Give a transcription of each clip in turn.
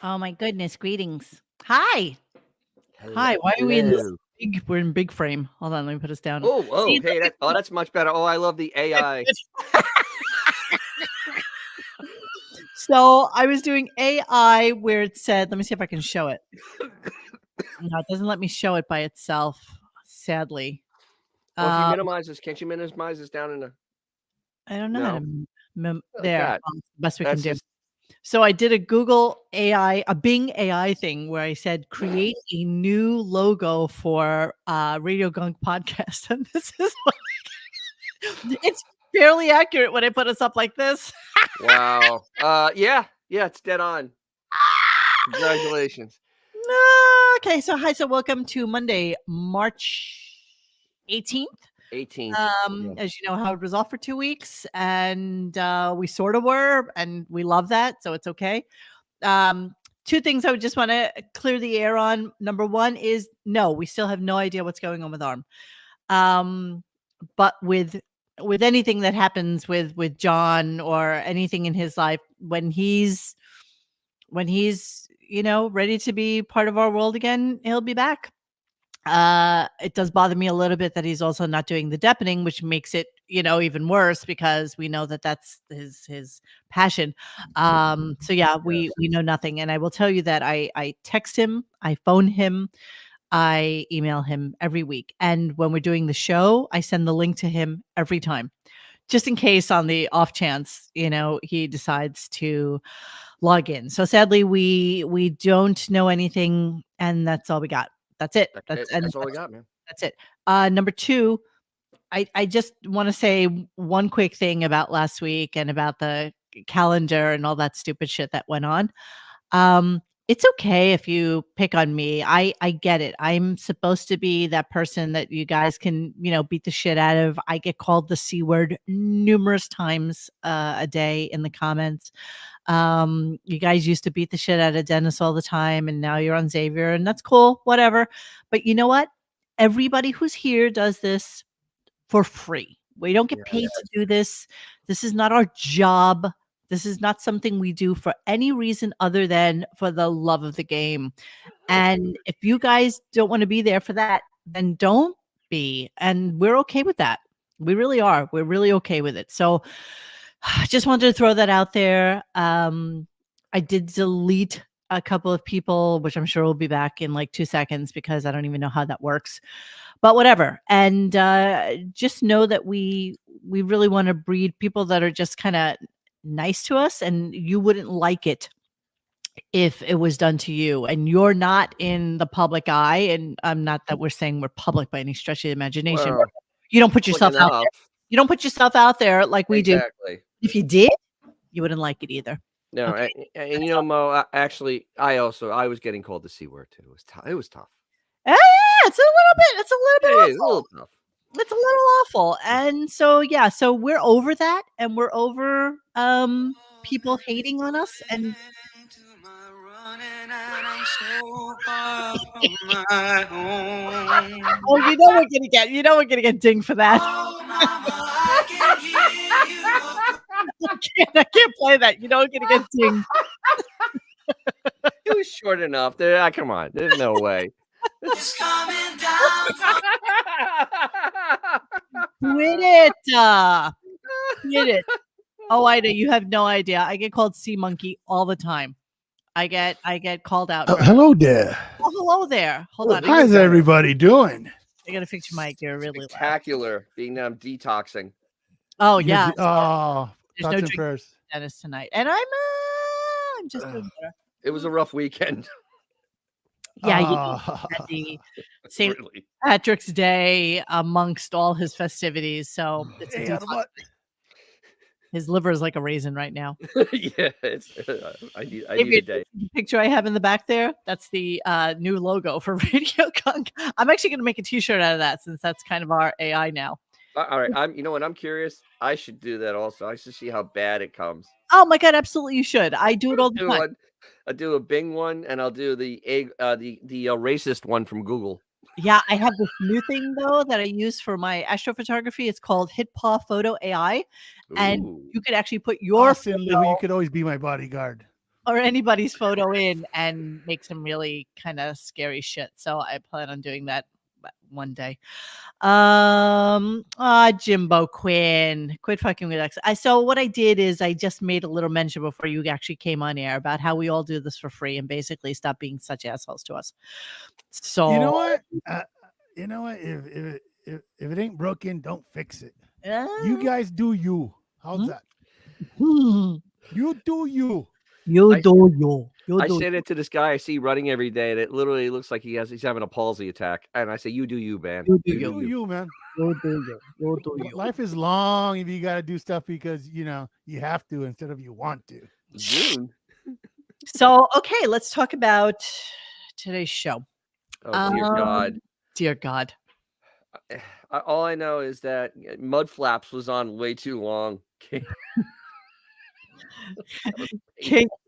Oh my goodness, greetings. Hi. Hello. Hi, why are we in this Hello. we're in big frame. Hold on, let me put us down. Oh, See, hey, look that's much better. Oh, I love the AI. at So, I was doing AI where it said let me see if I can show it. No, it doesn't let me show it by itself, sadly. Well, if you Um, minimize this, can't you minimize this down in the I don't know how to no? Like there, that. it's the best we can That's do. just So I did a Google AI, a Bing AI thing where I said, "Create a new logo for, Radio Gunk podcast," and this is what it's fairly accurate when I put us up like this. wow. Yeah, it's dead on. Congratulations. Okay, so hi, so welcome to Monday, March 18th. 18th. Yeah. As you know, Howard was off for 2 weeks, and, we sorta were, and we love that, so it's okay. Um, 2 things I would just wanna clear the air on. Number 1 is, no, we still have no idea what's going on with Arm. Um, but with anything that happens with John or anything in his life, when he's, ready to be part of our world again, he'll be back. It does bother me a little bit that he's also not doing the deepening, which makes it, even worse because we know that that's his passion. So yeah, we Yes. we know nothing, and I will tell you that I text him, I phone him, I email him every week, and when we're doing the show, I send the link to him every time, just in case on the off chance, he decides to log in. So sadly, we don't know anything, and that's all we got. That's it. Okay, that's all we got, man. That's it. Number 2, I just wanna say one quick thing about last week and about the calendar and all that stupid shit that went on. It's okay if you pick on me. I get it. I'm supposed to be that person that you guys can, beat the shit out of. I get called the C word numerous times, a day in the comments. You guys used to beat the shit out of Dennis all the time, and now you're on Xavier, and that's cool, whatever. But you know what? Everybody who's here does this for free. We don't get paid Yes. to do this. This is not our job. This is not something we do for any reason other than for the love of the game. And if you guys don't want to be there for that, then don't be. And we're okay with that. We really are. We're really okay with it. So just wanted to throw that out there. I did delete a couple of people, which I'm sure will be back in like 2 seconds because I don't even know how that works. But whatever. And just know that we really want to breed people that are just kind of nice to us, and you wouldn't like it if it was done to you, and you're not in the public eye. And I'm not that we're saying we're public by any stretch of the imagination. Well, You don't put public yourself out there. enough. You don't put yourself out there like we do. Exactly. If you did, you wouldn't like it either. No, Okay. and That's all. Mo, actually, I was getting called the C word too. It was tough. It was tough. Yeah, it's a little bit It is a awful. little tough. It's a little awful. And so yeah, so we're over that, and we're over people hating on us. And oh, we're gonna get dinged for that. I can't play that. We're gonna get dinged. It was short enough. There, come on. There's no way. Quit it. Quit it. Oh, I know. You have no idea. I get called sea monkey all the time. I get called out for it. Hello there. Oh, hello there. Hold Oh, on. there you How's go. everybody doing? I gotta fix your mic. You're really loud. Spectacular being detoxing. Oh yeah. So Oh, there's thoughts no and drink prayers. Dennis tonight, and I'm just doing better. It was a rough weekend. Yeah, he Ah. had the St. Really. Patrick's Day amongst all his festivities. So it's a Hey, out of what? his liver is like a raisin right now. Yeah, it's. I need Maybe a day. the picture I have in the back there, that's the new logo for Radio Gunk. I'm actually gonna make a t-shirt out of that since that's kind of our AI now. All right, I'm. You know what? I'm curious. I should do that also. I should see how bad it comes. Oh my god, absolutely you should. I do it all the Do time. one. I'll do a Bing one, and I'll do the racist one from Google. Yeah, I have this new thing though that I use for my astrophotography. It's called Hit Paw Photo AI, and Ooh. you could actually put your Austin, Lou, you could always be my bodyguard. or anybody's photo in and make some really kind of scary shit. So I plan on doing that one day. Jimbo Quinn, quit fucking with X. So what I did is I just made a little mention before you actually came on air about how we all do this for free and basically stop being such assholes to us. So You know what? You know what? If it ain't broken, don't fix it. You guys do you. How's that? You do you. You I- do you. You I do. say that to this guy I see running every day, and it literally looks like he's having a palsy attack. And I say, "You do you, man. You do You you. do you, man. You do you. You do you. Life is long if you got to do stuff because you have to instead of you want to. June." So okay, let's talk about today's show. Oh dear God. Dear God. All I know is that Mud Flaps was on way too long.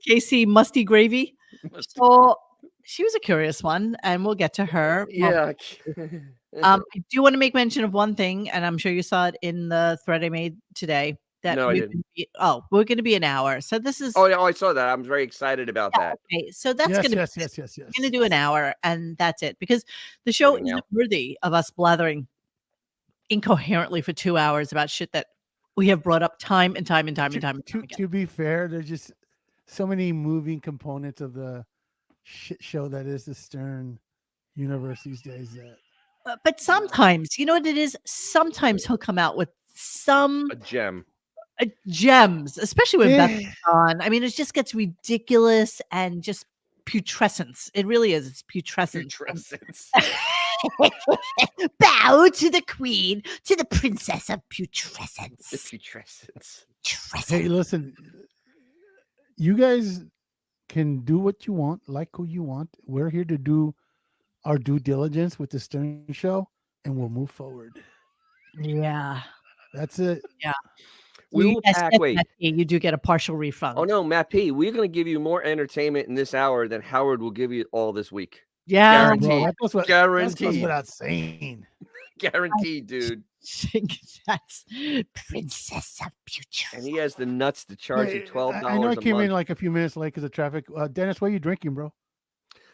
Casey Musty Gravy. Must- So she was a curious one, and we'll get to her. Yeah. I do want to make mention of one thing, and I'm sure you saw it in the thread I made today. That No, I we're didn't. we're going to be an hour. So this is Oh, yeah, I saw that. I'm very excited about that. okay. So that's Yes, going to yes. we're going to do an hour, and that's it because the show Kidding now. isn't worthy of us blathering incoherently for 2 hours about shit that we have brought up time and time and time and time and time again. To be fair, there's just so many moving components of the shit show that is the Stern universe these days. That But sometimes, you know what it is? Sometimes he'll come out with some A gem. gems, especially with Yeah. Beth on. I mean, it just gets ridiculous and just putrescence. It really is. It's putrescence. Putrescence. Bow to the queen, to the princess of putrescence. Putrescence. Hey, listen, you guys can do what you want, like who you want. We're here to do our due diligence with the Stern Show, and we'll move forward. Yeah. That's it. We will Yes, pack. yes, Wait. Matt P, you do get a partial refund. Oh no, Matt P. We're going to give you more entertainment in this hour than Howard will give you all this week. Yeah. Guaranteed. Bro, that goes Guaranteed. without saying. Guaranteed, dude. That's princess of putrescence. And he has the nuts to charge you $12 I know I a came month. in like a few minutes late because of traffic. Dennis, what are you drinking, bro?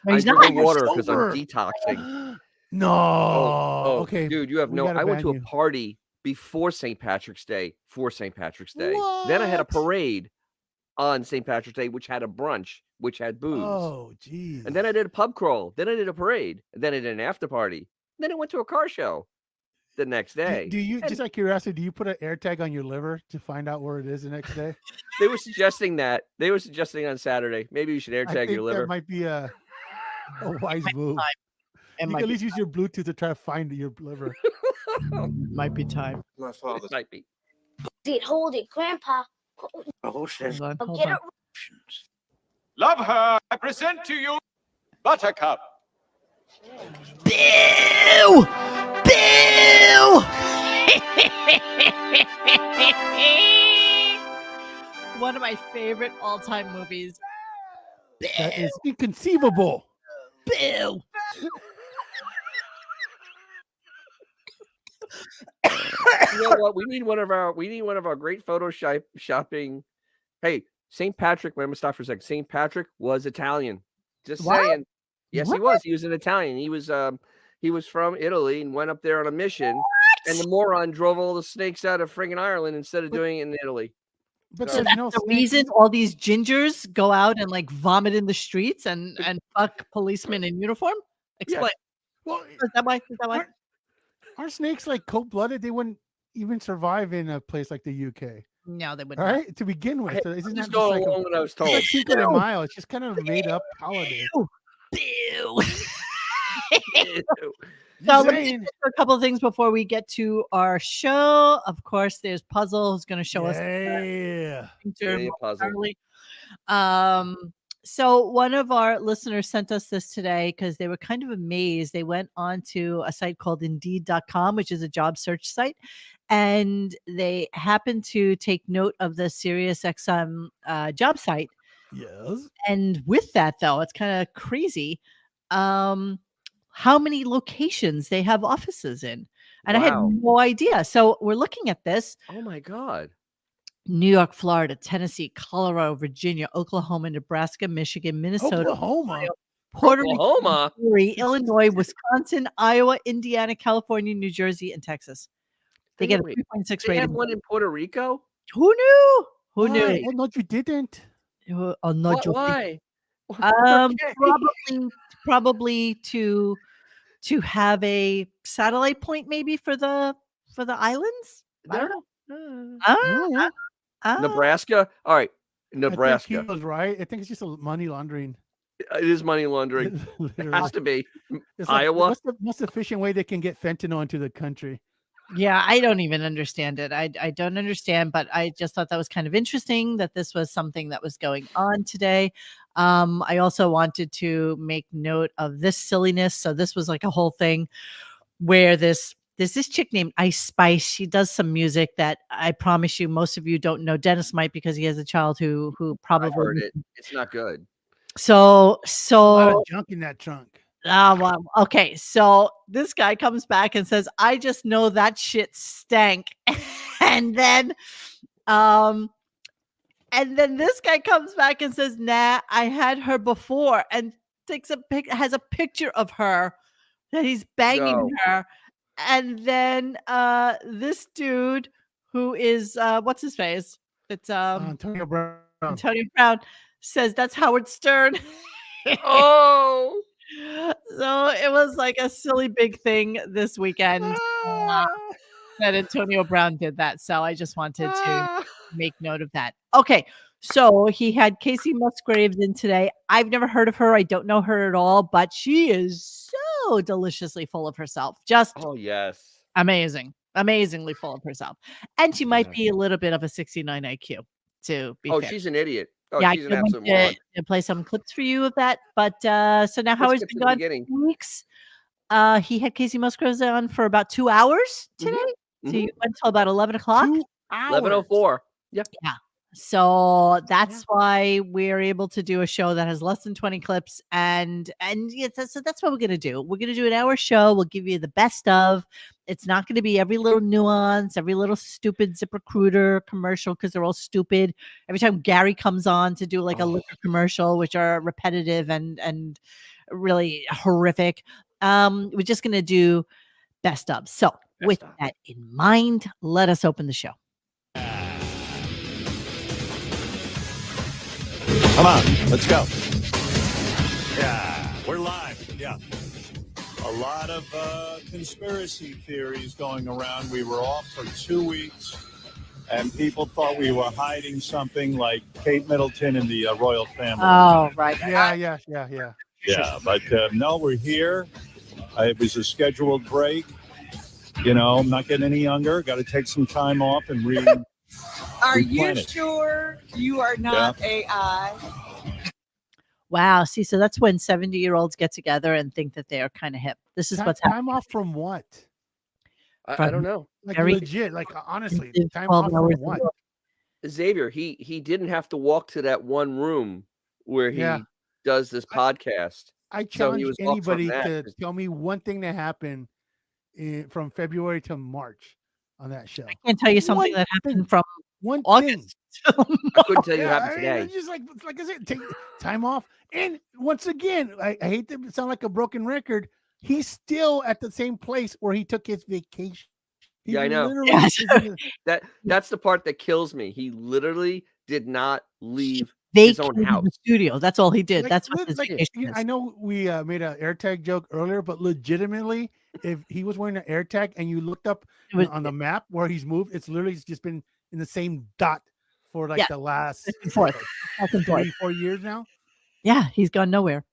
No, he's I not. drink water You're because I'm sober. detoxing. No. Oh, okay. dude, you have we no. gotta I went to a ban you. party before St. Patrick's Day for St. Patrick's Day. Then I had a What? parade on St. Patrick's Day, which had a brunch, which had booze. Oh, geez. And then I did a pub crawl. Then I did a parade. And then I did an after party. Then I went to a car show the next day. Do you, And just out of curiosity, do you put an air tag on your liver to find out where it is the next day? They were suggesting that. They were suggesting on Saturday. Maybe you should air I tag think your liver. that might be a wise move. It You might can at be least use your Bluetooth to try to find your liver. might be time. My It father might be. Hold it, Grandpa. says, Hold on, hold Get on. it. Love her, I present to you Buttercup. Boo! Boo! One of my favorite all-time movies. That is inconceivable. Boo! You know what? We need one of our great shopping. Hey, St. Patrick, let me stop for a second. St. Patrick was Italian. Just What? saying. Yes, he What? was. He was an Italian. He was from Italy and went up there on a mission. And the moron drove all the snakes out of friggin' Ireland instead of doing it in Italy. But So there's that's no the snakes. reason all these gingers go out and like vomit in the streets and fuck policemen in uniform? Explain. Well, Is that why? Is that why? aren't, aren't snakes like cold-blooded? They wouldn't even survive in a place like the UK, No, they wouldn't. all right? To begin with, Hey, so isn't I'm that just just going like along what I was it's told. like Cinco de Mayo? It's just kind of a made-up holiday. Boo! Ew. So Just let me saying. just a couple of things before we get to our show. Of course, there's Puzzle who's going to show us Yeah. Yeah, puzzle. momentarily. So one of our listeners sent us this today because they were kind of amazed. They went on to a site called Indeed.com, which is a job search site, and they happened to take note of the SiriusXM job site. Yes. And with that, though, it's kind of crazy how many locations they have offices in. And I had Wow. no idea. So we're looking at this. Oh my God. New York, Florida, Tennessee, Colorado, Virginia, Oklahoma, Nebraska, Michigan, Minnesota, Oklahoma. Ohio, Puerto Rico, Oklahoma. Missouri, Illinois, Wisconsin, Iowa, Indiana, California, New Jersey, and Texas. They get a Wait, 3.6 They have rating. one in Puerto Rico. Who knew? Who Why? knew? Oh, no, you didn't. Oh, no, What? Joe. Why? Okay. Probably to have a satellite point maybe for the islands. I don't know. No. No, Nebraska. All right, I think Nebraska. he was right. I think it's just a money laundering. It is money laundering. It Literally. has to be. It's like, Iowa. what's the most efficient way they can get fentanyl into the country? Yeah, I don't even understand it. I don't understand, but I just thought that was kind of interesting that this was something that was going on today. I also wanted to make note of this silliness. So this was like a whole thing where there's this chick named Ice Spice. She does some music that I promise you most of you don't know. Dennis might because he has a child who I probably heard it. It's not good. So A lot of junk in that trunk. well, okay. So this guy comes back and says, "I just know that shit stank," and then this guy comes back and says, "Nah, I had her before," and has a picture of her that he's banging No. her, and then this dude who is what's his face? It's Antonio Brown. Antonio Brown says that's Howard Stern. Oh. So it was like a silly big thing this weekend that Antonio Brown did that. So I just wanted to make note of that. Okay. So he had Casey Musgraves in today. I've never heard of her. I don't know her at all, but she is so deliciously full of herself. Just Oh yes. amazing. Amazingly full of herself. And she might Yeah. be a little bit of a 69 IQ, to be Oh, fair. she's an idiot. Oh, Yeah, I she's an can't absolute wait moron. to play some clips for you of that. But so now Let's Howard's get been to the gone beginning. for 2 weeks. He had Casey Musgraves on for about 2 hours today. So you went till about 11 o'clock. 2 hours. 11:04. Yep. Yeah. So that's why we're able to do a show that has less than 20 clips. And yeah, so that's what we're going to do. We're going to do an hour show. We'll give you the best of. It's not going to be every little nuance, every little stupid ZipRecruiter commercial because they're all stupid. Every time Gary comes on to do like a liquor commercial, which are repetitive and really horrific. We're just going to do best of. So with of. that in mind, let us open the show. Come on, let's go. Yeah, we're live. Yeah. A lot of conspiracy theories going around. We were off for 2 weeks, and people thought we were hiding something like Kate Middleton and the royal family. Oh, right. Yeah. Yeah, but no, we're here. It was a scheduled break. You know, I'm not getting any younger. Got to take some time off and read. Are you replenish. sure you are not AI? Wow. See, so that's when 70-year-olds get together and think that they are kind of hip. This is what's happening. Time off from what? I don't know. Like Very legit. Like honestly, intensive time 12 off hours from what? Xavier, he didn't have to walk to that one room where he Yeah. does this podcast. I So he challenge was off from anybody that. to tell me one thing that happened from February to March on that show. I can't tell you something One that happened thing. from One thing. August. I couldn't tell you what Yeah, happened today. it's just like I said, take time off. And once again, I hate to sound like a broken record. He's still at the same place where he took his vacation. He Yeah, I know. literally Yes. is in That's the part that kills me. He literally did not leave his own Vacated house. the studio. That's all he did. like, That's what his like, vacation is. I know we made an AirTag joke earlier, but legitimately, if he was wearing an AirTag and you looked up It was- on the map where he's moved, it's literally just been in the same dot for like Yeah. the last Back and forth. Back and forth. 3-4 years now. Yeah, he's gone nowhere.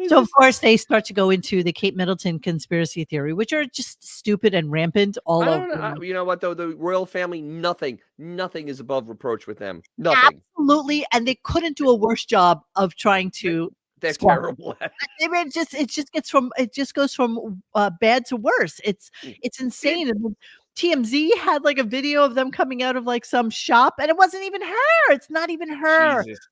So of course they start to go into the Kate Middleton conspiracy theory, which are just stupid and rampant all I over. don't know. You know what though? The royal family, nothing is above reproach with them. Nothing. Absolutely, and they couldn't do a worse job of trying to. They're squash it. terrible at it. I mean, it just goes from bad to worse. It's insane. And TMZ had like a video of them coming out of like some shop, and it wasn't even her. It's not even her. Jesus.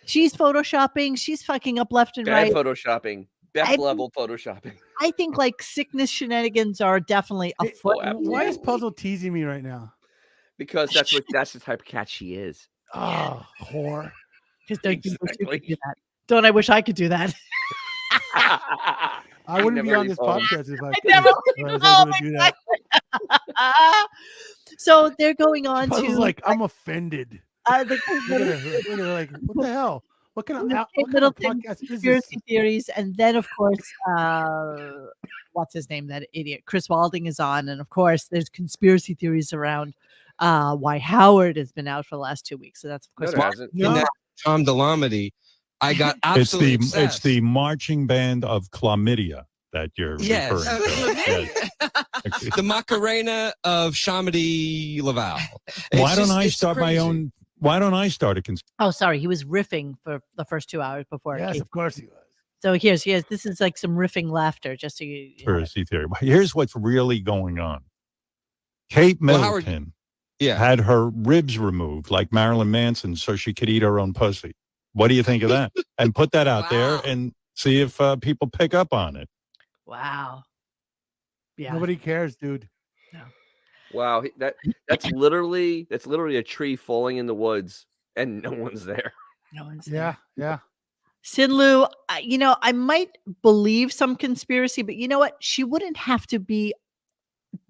She's photoshopping. She's fucking up left and Bad right. photoshopping. Best level photoshopping. I think like sickness shenanigans are definitely afoot. absolutely. Why is Puzzle teasing me right now? Because that's the type of cat she is. Oh, whore. Because don't you wish you Exactly. could do that? Don't I wish I could do that? I wouldn't be never on this leave home. podcast if I I never was home, able to do that. So they're going on I was to like, I'm offended. the Look at her. Look at her like, what the hell? What kind the of what kind little of podcast is this? conspiracy theories, and then of course, what's his name? That idiot, Chris Walding is on, and of course, there's conspiracy theories around why Howard has been out for the last 2 weeks. So that's of No, course. there hasn't. No. In that Tom DeLamity, I got absolutely It's obsessed. the marching band of chlamydia that you're Yes. referring to. Yes. the Macarena of Shamedy Laval. Why don't I start my own? Why don't I start a conspiracy? Oh, sorry, he was riffing for the first 2 hours before. Yes, Kate. of course he was. So here's this is like some riffing laughter, just so you. Theory. Here's what's really going on. Kate Well, Middleton Howard- Yeah. had her ribs removed like Marilyn Manson so she could eat her own pussy. What do you think of that? And put that out there Wow. and see if people pick up on it. Wow. Yeah. Nobody cares, dude. Wow, that's literally a tree falling in the woods and no one's there. No one's Yeah, there. yeah. Sinlu, I might believe some conspiracy, but you know what? She wouldn't have to be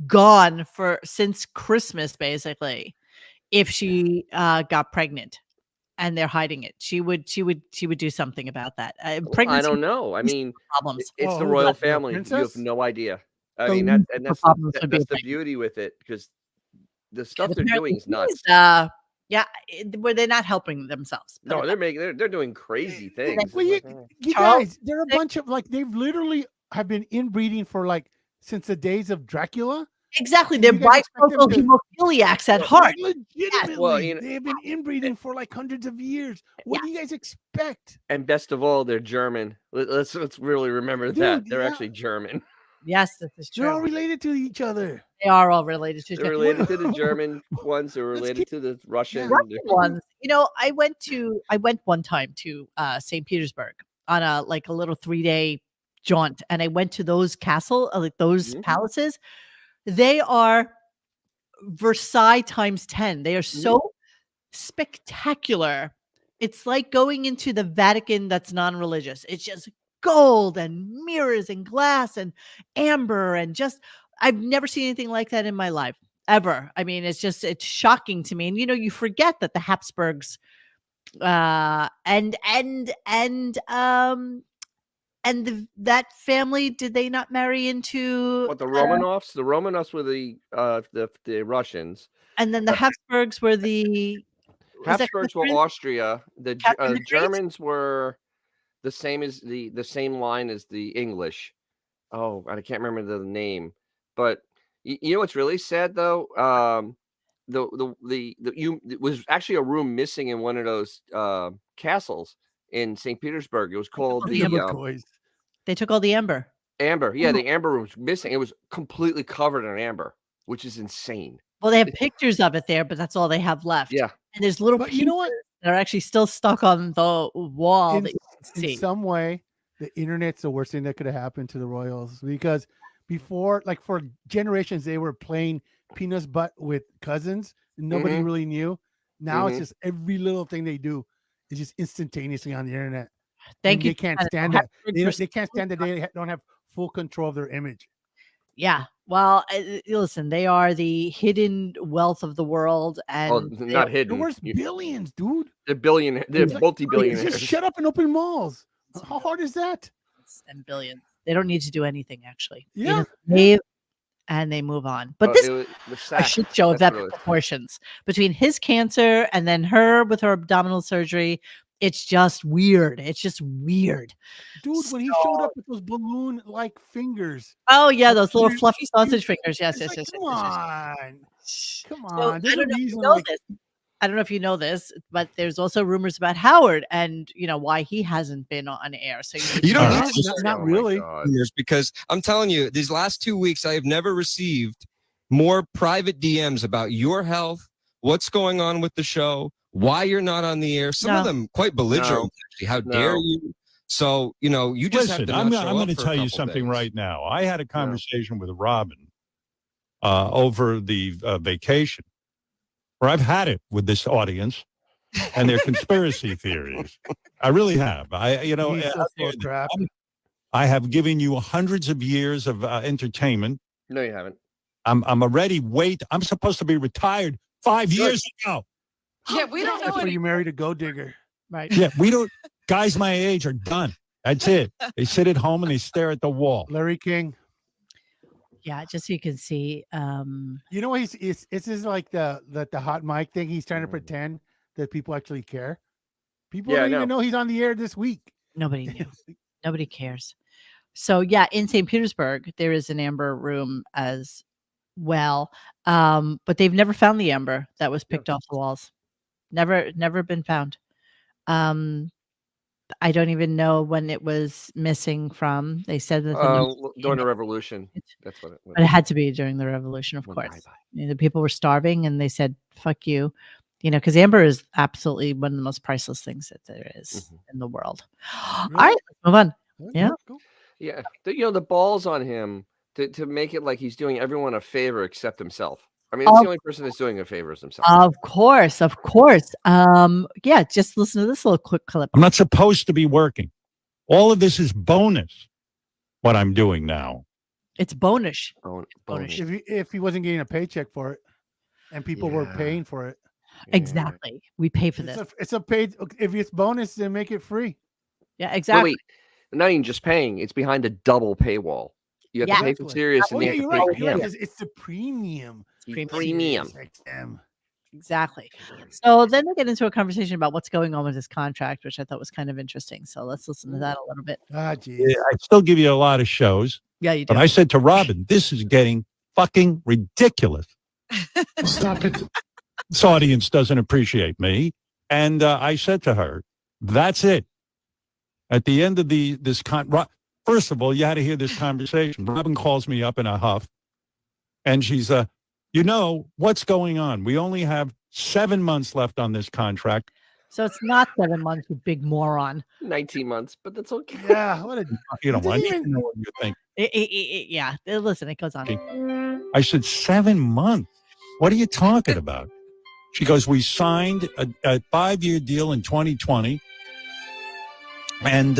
gone since Christmas, basically, if she got pregnant and they're hiding it. She would do something about that. I Pregnancy don't know. I mean, problems. it's Oh, the who royal got the family. You have princess? no idea. I The mean, least that's of problems would be that's the like- beauty with it because the stuff they're Apparently doing is nuts. were they not helping themselves? No, they're doing crazy things. Well, It's you, like, you Charles, guys, they're a bunch of they've literally have been inbreeding for since the days of Dracula. Exactly. And They're you guys expect them bicultural hemophiliacs at heart. Legitimately, Well, you know- they have been inbreeding for hundreds of years. What do you guys expect? and best of all, they're German. Let's really remember that Dude, they're yeah. actually German. Yes, this is They're all true. related to each other. They are all related to each They're other. related to the German ones. They're Let's related keep- to the Russian. Russian ones. I went one time to St. Petersburg on a little 3-day jaunt, and I went to those those Mhm. palaces. They are Versailles times 10. They are so spectacular. It's like going into the Vatican that's non-religious. It's just gold and mirrors and glass and amber and just I've never seen anything like that in my life ever. I mean, it's shocking to me. And you forget that the Habsburgs that family, did they not marry into What the Romanovs? The Romanovs were the Russians. and then the Habsburgs were the was that Habsburgs were Catherine? Austria. The Catherine the Great? Germans were the same as the same line as the English. Oh, I can't remember the name. But you know what's really sad though? It was actually a room missing in one of those castles in St. Petersburg. It was called the the McCoys. They took all the amber. amber. Yeah, the amber room was missing. It was completely covered in amber, which is insane. Well, they have pictures of it there, but that's all they have left. Yeah. And there's little But pieces you know what? that are actually still stuck on the wall In- that you can In see. some way, the internet's the worst thing that could have happened to the Royals because before, for generations, they were playing penis butt with cousins. And nobody Mhm. really knew. Now Mhm. it's just every little thing they do is just instantaneously on the internet. Thank And you. They can't Canada. stand that. Habsburgs They were can't stand that they don't have full control of their image. Yeah. Well, listen, they are the hidden wealth of the world, and Oh, they not are- They're hidden. worth billions, dude. They're billionaire. They're It's like- multi-billionaires. Just shut up and open malls. How hard is that? and billions. They don't need to do anything actually. They Yeah, just leave and they move on. But Oh, this it was the a sack. shit show of That's that what it was. proportions between his cancer and then her with her abdominal surgery. It's just weird. It's just weird. dude. When he showed up with those balloon-like fingers, Oh yeah, those little Weird. fluffy sausage fingers. Yes, it's yes, like, yes. come yes, yes, on, yes. come So, on. There's I a don't know if you reason. know this. I don't know if you know this, but there's also rumors about Howard and why he hasn't been on air. So You don't No, need to not Oh my really. God. rumors because I'm telling you, these last 2 weeks, I have never received more private DMs about your health, what's going on with the show, why you're not on the air. Some of No. them quite belligerent. Actually, how dare No. you? So you just have Listen, to. I'm not show going up to for a tell you couple something days. right now. I had a conversation with Robin over the vacation. where I've had it with this audience and their conspiracy theories. I really have. He's so full of crap. I have given you hundreds of years of entertainment. No, you haven't. I'm already I'm supposed to be retired 5 years ago. Yeah, we don't know That's where any. you married a gold digger. Right. Yeah, we don't. Guys my age are done. That's it. They sit at home and they stare at the wall. Larry King. Yeah, just so you can see. You know what? It's just like the hot mic thing. He's trying to pretend that people actually care. People Yeah, I don't even know. know he's on the air this week. Nobody knew. Nobody cares. So yeah, in St. Petersburg, there is an amber room as well. But they've never found the amber that was picked off the walls. Never been found. I don't even know when it was missing from. They said that During the revolution. That's what it was. but it had to be during the revolution, of Went course. bye-bye. You know, the people were starving and they said, fuck you. You know, because amber is absolutely one of the most priceless things that there is in the world. All right, let's move on. Yeah. Cool. Yeah. The balls on him to make it like he's doing everyone a favor except himself. I mean, it's the only person that's doing a favor is himself. Of course. Yeah, just listen to this little quick clip. I'm not supposed to be working. All of this is bonus. What I'm doing now. It's bonus. Bonus. If he wasn't getting a paycheck for it, and people were paying for it, Exactly. We pay for this. it's a paid. If it's bonus, then make it free. Yeah, But exactly. wait, not even just paying; it's behind a double paywall. You have to pay for Sirius, and Oh, you yeah, have to you're pay right. for You're right. him. It's the premium. Premium. XM. Exactly. So then they get into a conversation about what's going on with his contract, which I thought was kind of interesting. So let's listen to that a little bit. Ah, geez. Yeah, I still give you a lot of shows. Yeah, you do. But I said to Robin, this is getting fucking ridiculous. Stop it. This audience doesn't appreciate me. And I said to her, that's it. At the end of first of all, you had to hear this conversation. Robin calls me up in a huff. And she's, what's going on? We only have 7 months left on this contract. So it's not 7 months, you big moron. 19 months, but that's okay. Yeah, what a You know, I need to know what you think. Yeah, listen, it goes on. I said, 7 months? What are you talking about? She goes, we signed a 5-year deal in 2020, and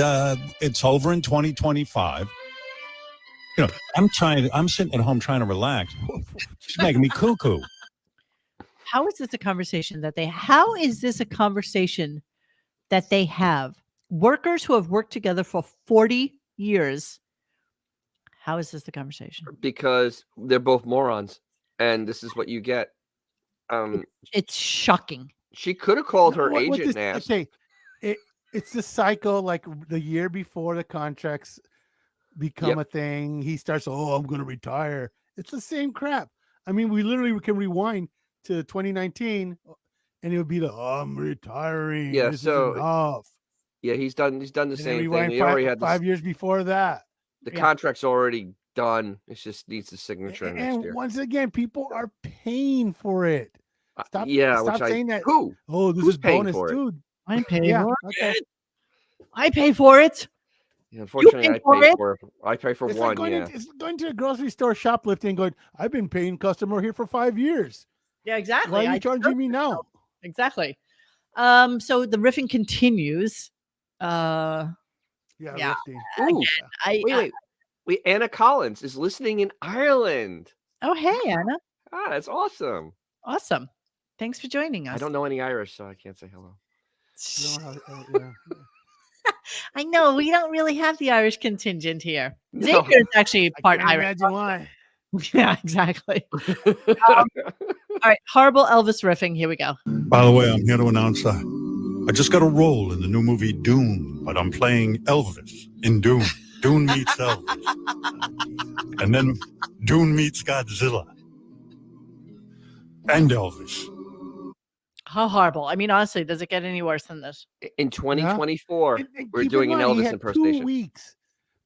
it's over in 2025. You know, I'm sitting at home trying to relax. She's making me cuckoo. How is this a conversation that they have? Workers who have worked together for 40 years. How is this the conversation? Because they're both morons, and this is what you get. It's shocking. She could have called her What agent this- and asked. Okay, it's the cycle. Like the year before the contracts become a thing, he starts. Oh, I'm going to retire. It's the same crap. I mean, we can rewind to 2019, and it would be I'm retiring. Yeah, this so- is enough. Yeah, he's done the And then same thing. rewind He already had 5 years before that. the contract's already done. It just needs the signature next And year. once again, people are paying for it. Stop Stop saying that. Who? Oh, this Who's is paying bonus, for it? dude. I pay Yeah, for okay. it. I pay for it. Yeah, unfortunately, pay for it? I pay for It's one. like going, Yeah. it's going to a grocery store shoplifting and going, I've been paying customer here for 5 years. Yeah, exactly. Why are you charging me now? Exactly. So the riffing continues. Yeah. Yeah. Lifting. Ooh. I Wait. Anna Collins is listening in Ireland. Oh, hey, Anna. Ah, that's awesome. Awesome. Thanks for joining us. I don't know any Irish, so I can't say hello. You know how- yeah. I know we don't really have the Irish contingent here. No. Xavier is actually I part can't Irish. imagine why. Yeah, exactly. All right, horrible Elvis riffing. Here we go. By the way, I'm here to announce I just got a role in the new movie Dune, but I'm playing Elvis in Dune. Dune meets Elvis. And then Dune meets Godzilla. And Elvis. How horrible. I mean, honestly, does it get any worse than this? In 2024, And we're keep in doing an mind, he Elvis had impersonation.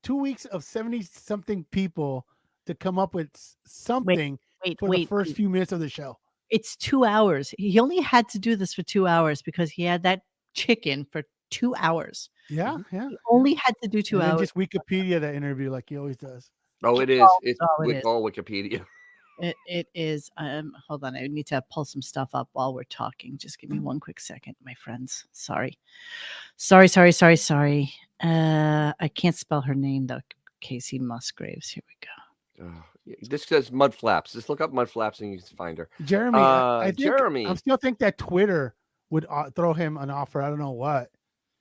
2 weeks of 70-something people to come up with something for the first few minutes of the show. It's 2 hours. He only had to do this for 2 hours because he had that chicken for 2 hours. Yeah, yeah. He only had to do 2 And then hours. just Wikipedia that interview like he always does. Oh, it is. It's it is. all Wikipedia. It is. Hold on. I need to pull some stuff up while we're talking. Just give me one quick second, my friends. Sorry. I can't spell her name though. Casey Musgraves. Here we go. This says mud flaps. Just look up mud flaps and you can find her. Jeremy, I think Jeremy. I still think that Twitter would throw him an offer. I don't know what,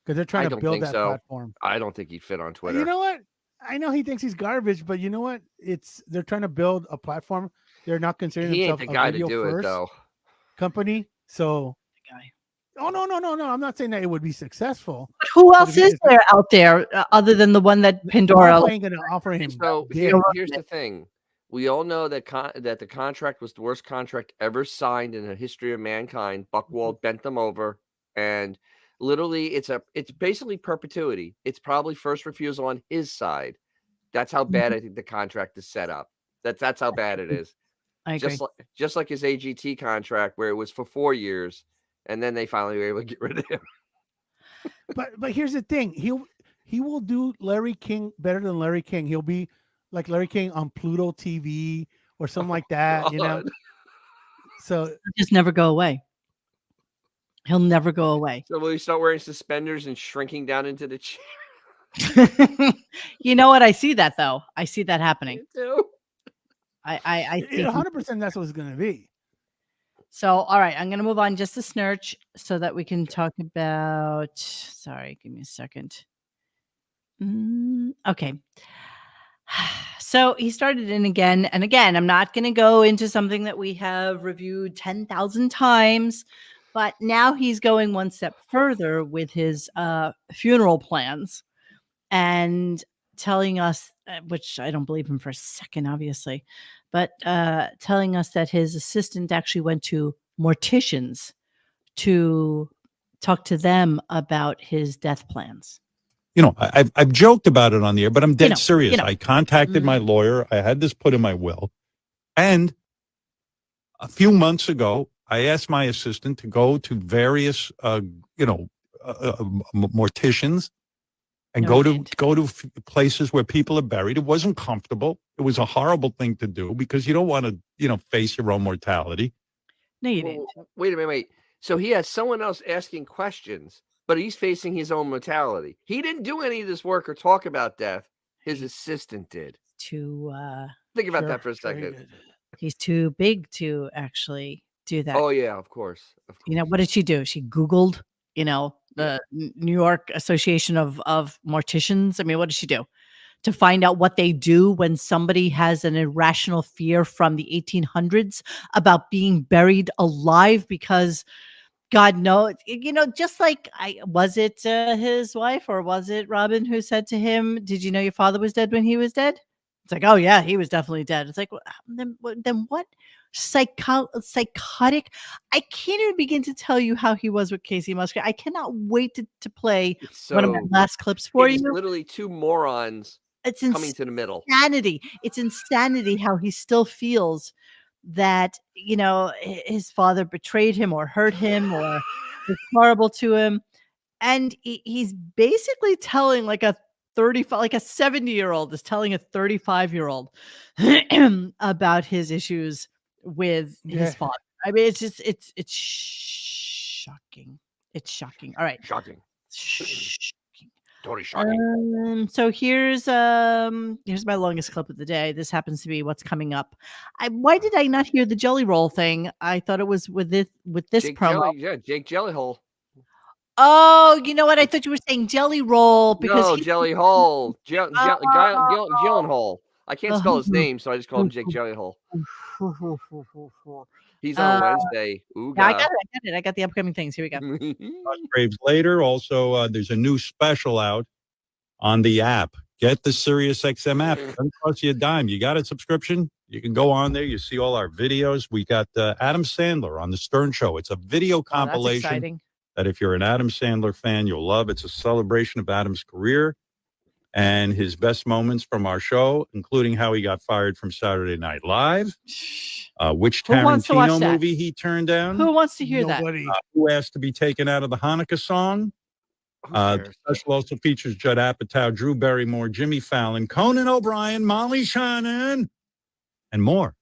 because they're trying to build that platform. I don't think he'd fit on Twitter. You know what? I know he thinks he's garbage, but you know what? They're trying to build a platform. They're not considering he ain't themselves the guy a to video do first it though. company. So The guy. oh no. I'm not saying that it would be successful. But who else is there out there other than the one that Pandora? ain't gonna offer him. So dick. here's the thing. We all know that that the contract was the worst contract ever signed in the history of mankind. Buckwald bent them over, and literally, it's basically perpetuity. It's probably first refusal on his side. That's how bad I think the contract is set up. That's how bad it is. I agree. Just like his AGT contract, where it was for 4 years, and then they finally were able to get rid of him. But here's the thing. He will do Larry King better than Larry King. He'll be like Larry King on Pluto TV or something like that, you know. So He'll just never go away. He'll never go away. So will he start wearing suspenders and shrinking down into the chair? You know what? I see that though. I see that happening. Me too. I think 100% that's what it's gonna be. so. All right, I'm gonna move on just a snurch so that we can talk about. Sorry, give me a second. Okay. So he started in again and again. I'm not going to go into something that we have reviewed 10,000 times, but now he's going one step further with his funeral plans and telling us, which I don't believe him for a second, obviously, but telling us that his assistant actually went to morticians to talk to them about his death plans. You know, I've joked about it on the air, but I'm dead serious. know. I contacted my lawyer. I had this put in my will. And a few months ago, I asked my assistant to go to various, morticians and go to places where people are buried. It wasn't comfortable. It was a horrible thing to do because you don't want to, face your own mortality. No, you didn't. Wait a minute. Wait. So he has someone else asking questions, but he's facing his own mortality. He didn't do any of this work or talk about death. His assistant did. Think about that for a second. He's too big to actually do that. Oh yeah, of course. You know, what did she do? She Googled, the New York Association of Morticians. I mean, what did she do to find out what they do when somebody has an irrational fear from the 1800s about being buried alive? Because God knows, just like was it his wife or was it Robin who said to him, "Did you know your father was dead when he was dead?" It's like, oh yeah, he was definitely dead. It's like, well, then what? Psychotic. I can't even begin to tell you how he was with Casey Musgrave. I cannot wait to play one of my last clips for you. It's literally two morons coming to the middle. Insanity. It's insanity how he still feels that his father betrayed him or hurt him or was horrible to him, and he's basically telling like a 70-year-old is telling a 35-year-old about his issues with his father. I mean, it's just it's shocking. It's shocking. All right, shocking. Totally shocking. So here's my longest clip of the day. This happens to be what's coming up. Why did I not hear the Jelly Roll thing? I thought it was with this promo. Jake Jellyhole. Oh, you know what? I thought you were saying Jelly Roll because Jelly Hole. Gyllenhaal. I can't spell his name, so I just call him Jake Jellyhole. He's on Wednesday. Yeah, I got it. I got the upcoming things. Here we go. Musgraves later. Also, there's a new special out on the app. Get the SiriusXM app. It doesn't cost you a dime. You got a subscription? You can go on there. You see all our videos. We got Adam Sandler on the Stern Show. It's a video compilation that if you're an Adam Sandler fan, you'll love. It's a celebration of Adam's career and his best moments from our show, including how he got fired from Saturday Night Live, which Tarantino movie he turned down. Who wants to hear that? Who asked to be taken out of the Hanukkah song. The special also features Judd Apatow, Drew Barrymore, Jimmy Fallon, Conan O'Brien, Molly Shannon, and more.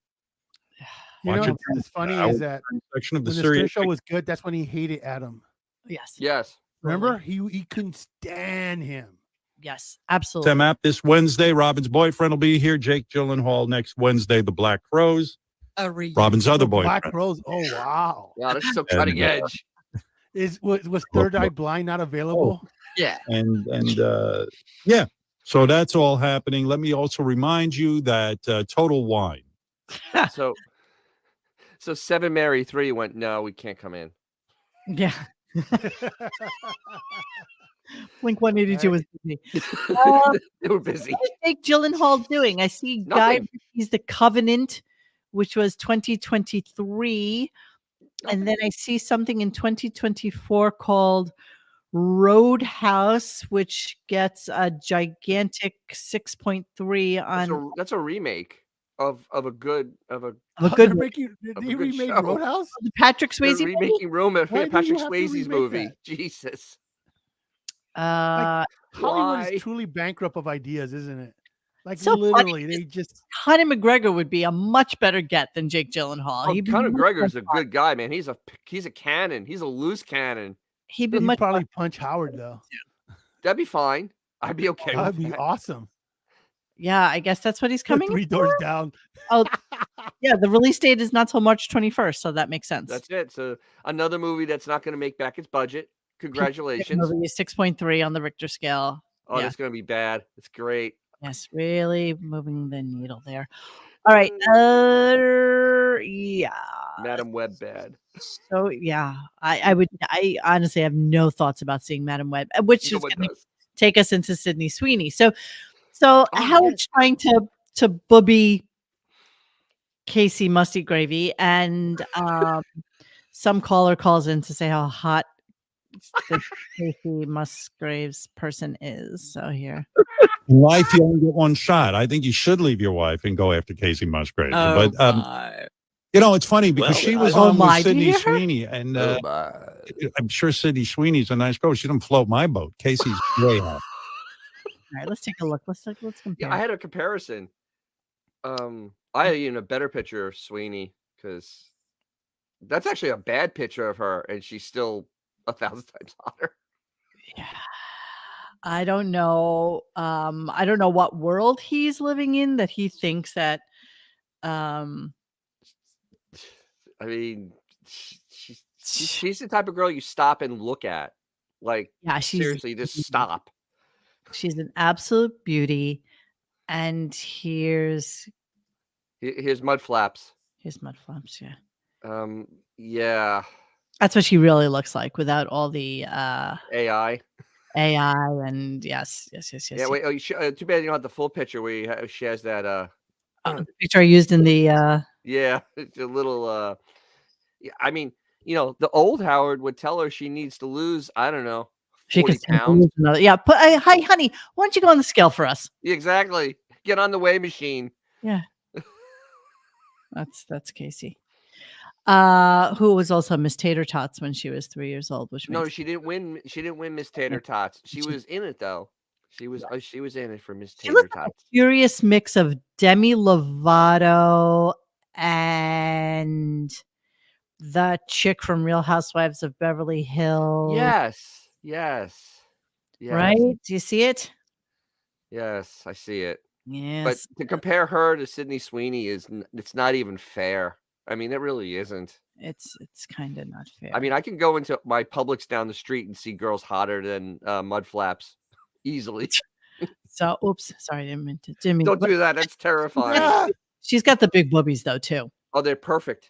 You know, Watch it. it's funny Our is that section of the when the Stern series. Show was good, that's when he hated Adam. Yes. Yes. Remember, he couldn't stand him. Yes, absolutely. XM app this Wednesday. Robin's boyfriend will be here. Jake Gyllenhaal next Wednesday. The Black Crows. A reunion. Robin's other The boyfriend. Black Rose. Oh wow! Wow, that's so cutting And, edge. Was Third Eye Blind not available? Yeah. And yeah. So that's all happening. Let me also remind you that Total Wine. So 7 Mary 3 went, no, we can't come in. Yeah. Blink 182 was busy. They were busy. What is Jake Gyllenhaal doing? I see Guy Nothing. Ritchie's The Covenant, which was 2023. And then I see something in 2024 called Roadhouse, which gets a gigantic 6.3 on That's a remake of a good a good They're one. making, Of a they good remade show. Roadhouse. The Patrick They're Swayze movie? remaking Patrick Why do you have to Swayze's remake movie. that? Jesus. Hollywood Why? is truly bankrupt of ideas, isn't it? Like So funny literally, because they just Conor McGregor would be a much better get than Jake Gyllenhaal. Oh, He'd be Conor much more McGregor's a fun. good guy, man. He's a cannon. He's a loose cannon. He'd be he'd much probably more. punch Howard though. That'd be fine. I'd be okay That'd with be that. awesome. Yeah, I guess that's what he's coming. Three in doors for? down. Oh, yeah. The release date is not till March 21st, so that makes sense. That's it. So another movie that's not going to make back its budget. Congratulations. Movie is 6.3 on the Richter scale. Oh, Yeah. that's going to be bad. It's great. Yes, really moving the needle there. All right. Yeah. Madam Web bad. So yeah, I honestly have no thoughts about seeing Madam Web, which No is one going to does. take us into Sydney Sweeney. So Oh, Howard's trying to booby Casey Musty Gravy, and some caller calls in to say how hot this Casey Musgraves person is. So here. In life, you only get one shot. I think you should leave your wife and go after Casey Musgraves. Oh, but my. you know, it's funny because Well, she was oh on my, with did you Sydney hear her? Sweeney, and Oh, my. I'm sure Sydney Sweeney's a nice girl. She didn't float my boat. Casey's way hot. All right, let's take a look. Let's compare. Yeah, I had a comparison. I had even a better picture of Sweeney because that's actually a bad picture of her, and she's still 1,000 times hotter. Yeah. I don't know. I don't know what world he's living in that he thinks that. I mean, she's the type of girl you stop and look at. Like, Yeah, seriously, just stop. She's an absolute beauty. And here's Here's Mud Flaps. Mud Flaps. Yeah, Yeah, that's what she really looks like without all the AI. AI and yes. Yeah, wait. Oh, too bad you don't have the full picture where she has that. The picture I used in the Yeah, it's a little. Yeah, I mean, the old Howard would tell her she needs to lose. I don't know, she 40 could pounds. lose another. Yeah, hi, honey. Why don't you go on the scale for us? Exactly. Get on the weigh machine. Yeah, that's Casey. Who was also Miss Tater Tots when she was 3 years old. Which No, makes she didn't win. She didn't win Miss Tater Tots. She was in it though. She was in it for Miss she Tater looks like Tots. a curious mix of Demi Lovato and the chick from Real Housewives of Beverly Hills. Yes. Right? Do you see it? Yes, I see it. Yes. But to compare her to Sydney Sweeney it's not even fair. I mean, it really isn't. It's kind of not fair. I mean, I can go into my Publix down the street and see girls hotter than Mud Flaps easily. so oops, sorry, didn't mean Don't do that. That's terrifying. She's got the big boobies though too. Oh, they're perfect.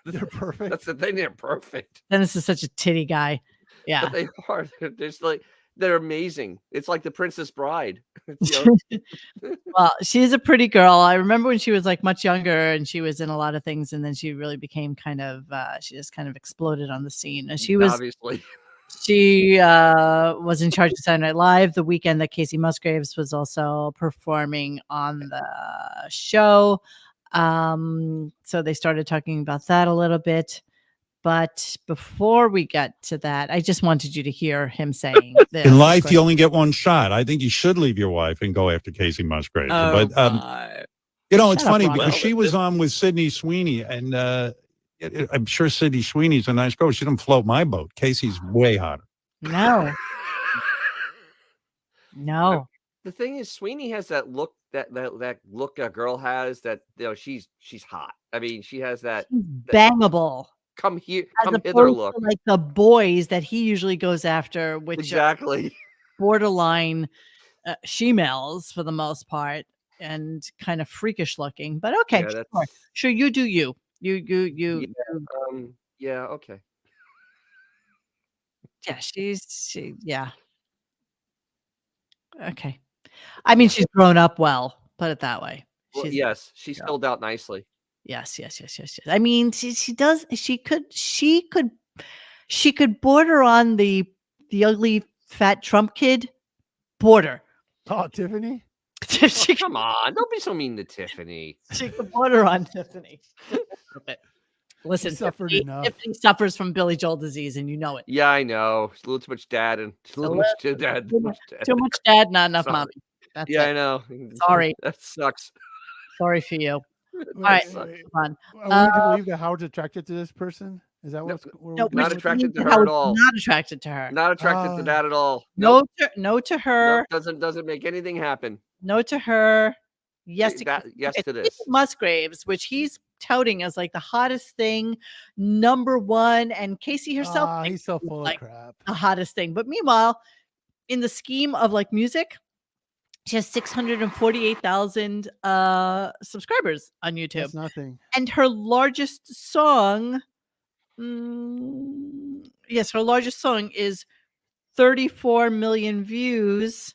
They're perfect. That's the thing. They're perfect. Dennis is such a titty guy. Yeah. But they are. They're just like they're amazing. It's like the Princess Bride. Well, she's a pretty girl. I remember when she was like much younger and she was in a lot of things, and then she really became kind of she just kind of exploded on the scene. And she was obviously was in charge of Saturday Night Live the weekend that Casey Musgraves was also performing on the show. So they started talking about that a little bit. But before we get to that, I just wanted you to hear him saying this. In life, you only get one shot. I think you should leave your wife and go after Casey Musgraves. Oh, but my. You know, it's Shut up, funny Rob. because Well, she was on with Sydney Sweeney, and I'm sure Sydney Sweeney's a nice girl. She didn't float my boat. Casey's way hotter. No. No. The thing is, Sweeney has that look that look a girl has that she's hot. I mean, she has that She's bangable. come here, As come hither opposed look. to like the boys that he usually goes after, which are Exactly. borderline shemales for the most part and kind of freakish looking. But okay, Yeah, sure. that's Sure, you do you. You yeah, okay. yeah, yeah. Okay. I mean, Yeah. she's grown up well, put it that way. Well, She's yes, she's yeah. filled out nicely. Yes. I mean, she does she could border on the ugly fat Trump kid border. Oh, Tiffany. Oh, she come on, don't be so mean to Tiffany. could border on Tiffany. Listen, suffered Tiffany, enough. Tiffany suffers from Billy Joel disease, and you know it. Yeah, I know. It's a little too much dad and a little much too dad. Too much dad, not enough Sorry. mommy. That's Yeah, it. I know. Sorry. That sucks. Sorry for you. Wait, All right, wait. come on. Are we to believe that Howard's attracted to this person? Is that what's where No, we're not going with attracted this? to her at Howard's all. Not attracted to her. Not attracted to that at all. No, Nope. no to her. Nope. Doesn't make anything happen. No to her. Yes to Yes okay, to Steve this. Musgraves, which he's touting as like the hottest thing, number one, and Casey herself Ah, thinks he's so he's, full like of crap. the hottest thing. But meanwhile, in the scheme of like music, she has 648,000 subscribers on YouTube. That's nothing. And her largest song, yes, her largest song is 34 million views.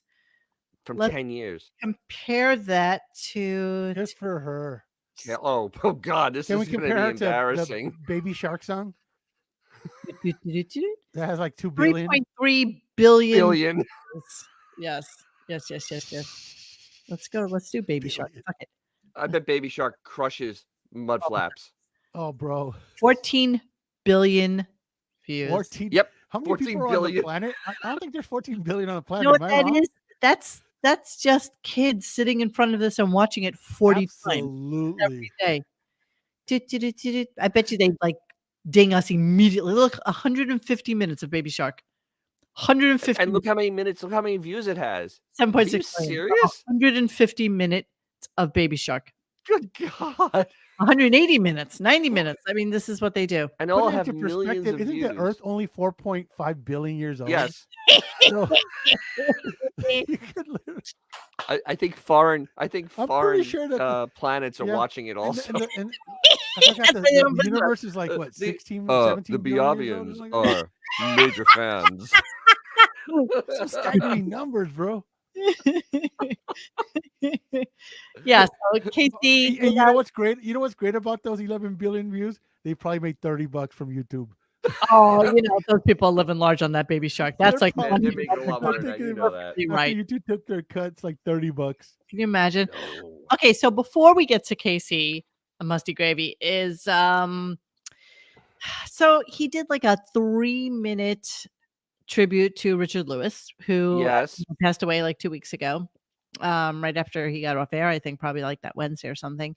From Let's 10 years. compare that to Just for her. Yeah, oh God, this Can we is going to compare be her to the embarrassing. Baby Shark song? That has like 2 billion. 3.3 billion. Billion. Yes. Let's go. Let's do Baby Shark. Billion. Fuck it. I bet Baby Shark crushes mud flaps. Oh, bro. 14 billion views. 14. Yep. How many 14 people are on the billion. planet? I don't think there's 14 billion on the You planet. know what Am I that wrong? is? That's just kids sitting in front of this and watching it 40 times Absolutely. every day. I bet you they like ding us immediately. Look, 150 minutes of Baby Shark. 150 And look how many minutes, look how many views it has. 7.6 Are you million. serious? 150 minutes of Baby Shark. Good God. 180 minutes, 90 minutes. I mean, this is what they do. And Put all it have into millions perspective. of Isn't views. the Earth only 4.5 billion years old? Yes. So, you could literally- I think foreign pretty foreign sure that planets are yeah. watching it also. and I forgot the universe is like what, 16, 17 the billion years old or Biavians something like are major fans. that? Some staggering numbers, bro. Yeah, so Casey, And you know what's great? You know what's great about those 11 billion views? They probably made $30 from YouTube. oh, those people are living large on that Baby Shark. That's They're like probably- They're making a lot I'm more than that. thinking You know that. After right. YouTube took their cuts, like $30. Can you imagine? No. Okay, so before we get to Casey, Musty Gravy is so he did like a 3-minute tribute to Richard Lewis, who Yes. passed away like 2 weeks ago, right after he got off air, I think probably like that Wednesday or something.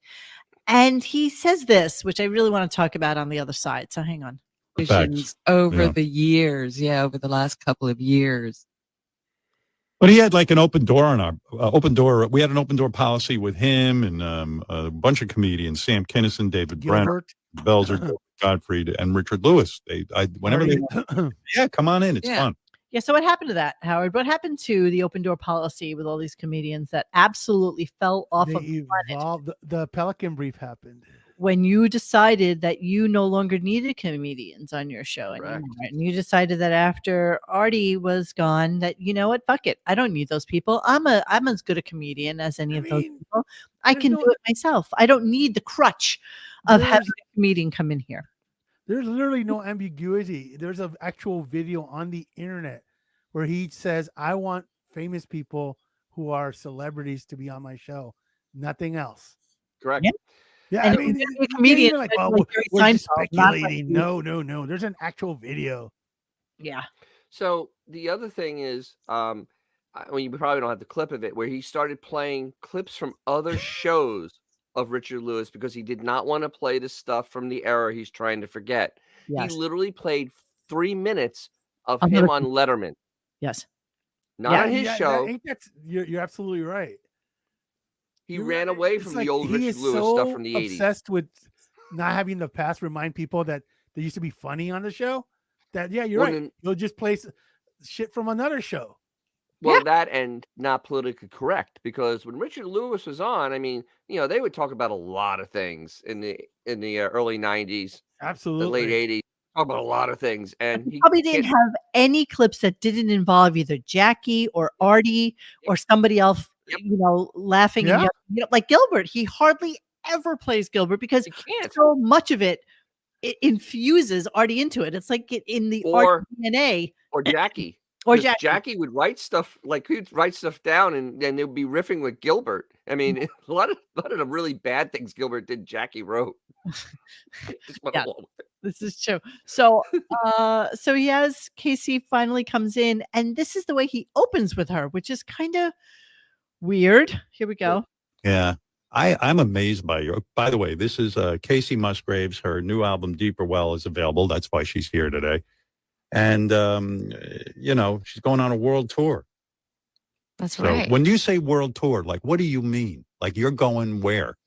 And he says this, which I really want to talk about on the other side. So hang on. Facts. Over Yeah. the years. Yeah, over the last couple of years. But he had like an open door on our open door. We had an open door policy with him and a bunch of comedians: Sam Kinison, David Brenner, Gilbert. Belzer, Gottfried, and Richard Lewis. Whenever they, yeah, come on in. It's Yeah. fun. Yeah. So what happened to that, Howard? What happened to the open door policy with all these comedians that absolutely fell off They of the planet evolved. The Pelican Brief happened. when you decided that you no longer needed comedians on your show anymore? Correct. And you decided that after Artie was gone, that you know what, fuck it, I don't need those people. I'm as good a comedian as any I of those mean, people. I there's can no- do it myself. I don't need the crutch of There's- having a comedian come in here. There's literally no ambiguity. There's an actual video on the internet where he says, I want famous people who are celebrities to be on my show. Nothing else. Correct. Yeah. Yeah, And I if mean, you're gonna be a you can't comedian, even like, it's well, like Jerry we're just Seinfeld, not like speculating. you. No. There's an actual video. Yeah. So the other thing is, well, you probably don't have the clip of it, where he started playing clips from other shows of Richard Lewis because he did not want to play the stuff from the era he's trying to forget. He Yes. literally played 3 minutes of Another him on Letterman, Yes. not Yeah. on his that show. ain't that you're absolutely right. He You're ran right. away It's from like the old he Richard is Lewis stuff so from the 80s. obsessed with not having the past remind people that they used to be funny on the show. That you're Well, right. then- You'll just play shit from another show. Well, that and not politically correct, because when Richard Lewis was on, I mean, they would talk about a lot of things in the early 90s, the Absolutely. late 80s, talk about a lot of things, and He he probably didn't have any clips that didn't involve either Jackie or Artie or somebody else, Yep. laughing and Yeah. like Gilbert. He hardly ever plays Gilbert because he can't. so much of it infuses Artie into it. It's like in the Or Artie DNA. or Jackie. Or 'Cause Jackie would write stuff, like, he'd write stuff down, and then they would be riffing with Gilbert. I mean, a lot of the really bad things Gilbert did, Jackie wrote. Just went Yeah. along with it. This is true. So, so he has Casey finally comes in, and this is the way he opens with her, which is kind of weird. Here we go. Yeah. I'm amazed by you. By the way, this is Casey Musgraves. Her new album, Deeper Well, is available. That's why she's here today. And, she's going on a world tour. That's So right. when you say world tour, like, what do you mean? Like, you're going where?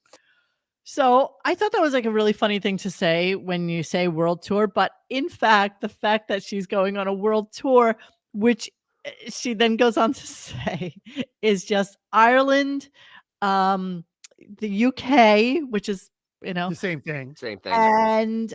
So I thought that was like a really funny thing to say when you say world tour, but in fact, the fact that she's going on a world tour, which she then goes on to say is just Ireland, the UK, which is, The same thing. Same thing. and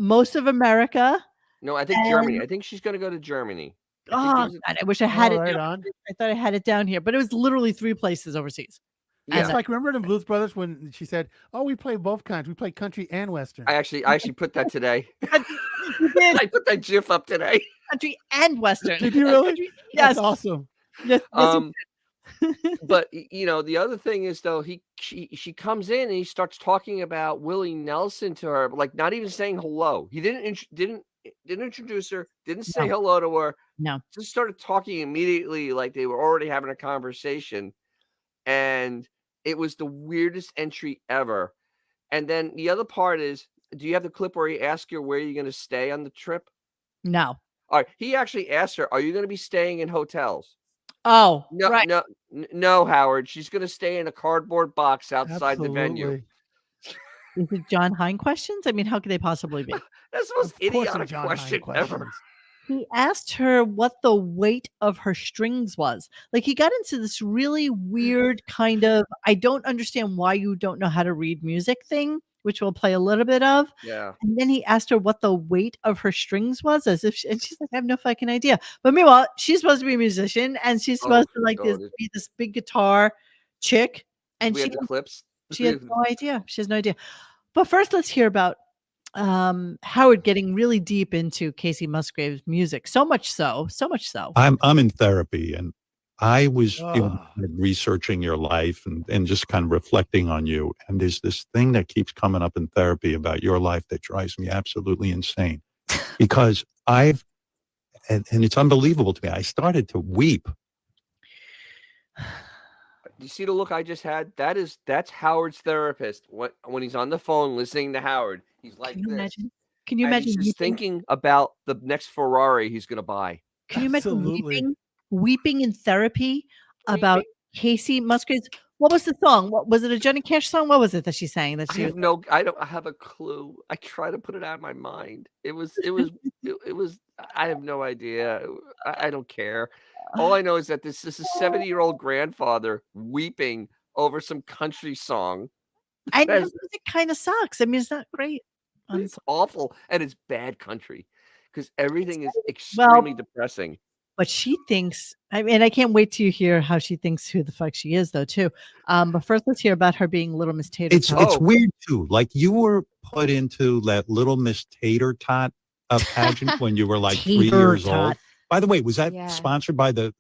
most of America. No, I think Germany. I think she's gonna go to Germany. Oh, I think God, I wish I had it right down. on. I thought I had it down here, but it was literally 3 places overseas. Yeah. It's like, remember the Blues Brothers when she said, "Oh, we play both kinds. We play country and western." I actually put that today. You did I put that GIF up today. country and western. Did you really? Country- Yes. That's awesome. Yes, yes, But the other thing is, though, she comes in and he starts talking about Willie Nelson to her, like, not even saying hello. He didn't introduce her, didn't say No. hello to her. No. Just started talking immediately, like they were already having a conversation, and it was the weirdest entry ever. And then the other part is, do you have the clip where he asks her where you're going to stay on the trip? No. All right, he actually asked her, "Are you going to be staying in hotels?" Oh, No, right. no, Howard. She's going to stay in a cardboard box outside the venue. Absolutely. Is it John Hine questions? I mean, how could they possibly be? That's the most Of course, idiotic John Hine question ever. questions. He asked her what the weight of her strings was. Like, he got into this really weird kind of, I don't understand why you don't know how to read music thing, which we'll play a little bit of. Yeah. And then he asked her what the weight of her strings was, as if, and she's like, I have no fucking idea. But meanwhile, she's supposed to be a musician, and she's supposed to like God. be this big guitar chick, and We she have the clips. she has no idea. She has no idea. But first, let's hear about Howard getting really deep into Casey Musgrave's music. So much so. I'm in therapy, and I was Oh. researching your life and just kind of reflecting on you. And there's this thing that keeps coming up in therapy about your life that drives me absolutely insane, because and it's unbelievable to me. I started to weep. You see the look I just had? That's Howard's therapist. When he's on the phone listening to Howard, he's like Can you this. imagine? Can you And imagine he's just weeping? thinking about the next Ferrari he's going to buy. Can you imagine Absolutely. weeping in therapy about Casey Musgraves? What was the song? What was it? A Johnny Cash song? What was it that she sang? That she I don't have a clue. I try to put it out of my mind. It was, I have no idea. I don't care. All I know is that this is a 70-year-old grandfather weeping over some country song. I know That's- it kind of sucks. I mean, it's not great. It's awful, and it's bad country because everything is Well, extremely depressing. But she thinks, I mean, I can't wait to hear how she thinks who the fuck she is, though, too. But first, let's hear about her being Little Miss Tater Tots. It's weird too. Like, you were put into that Little Miss Tater Tot pageant when you were like 3 years old. By the way, was that sponsored by the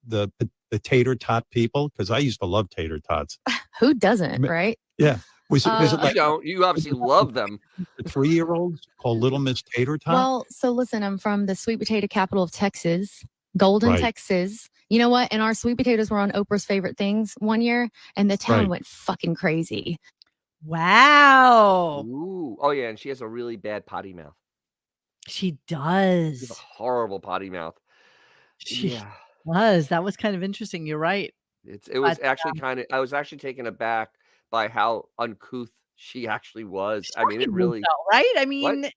Tater Tot people? Because I used to love Tater Tots. Who doesn't, right? Yeah. Was it You like don't. You obviously love them. the 3-year-olds called Little Miss Tater Tot? Well, so listen, I'm from the sweet potato capital of Texas, Golden, Right. Texas. You know what? And our sweet potatoes were on Oprah's favorite things one year, and the town Right. went fucking crazy. Wow. Ooh. Oh yeah, and she has a really bad potty mouth. She She has a does. horrible potty mouth. She Yeah. was. That was kind of interesting. You're right. It But was actually I was actually taken aback by how uncouth she actually was. I mean, it shockingly really so, right? I what? mean,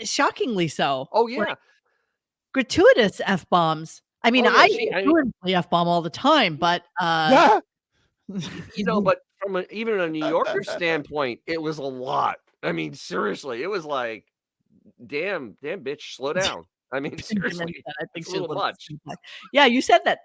shockingly so. Oh Like yeah. gratuitous F bombs. I mean, Oh yeah, I I mean, gratuitously F bomb all the time, but Yeah. but from even a New Yorker standpoint, it was a lot. I mean, seriously, it was like, damn, bitch, slow down. I mean, Benjamin seriously, said, I think it's a she's a little little much. too much. Yeah, you said that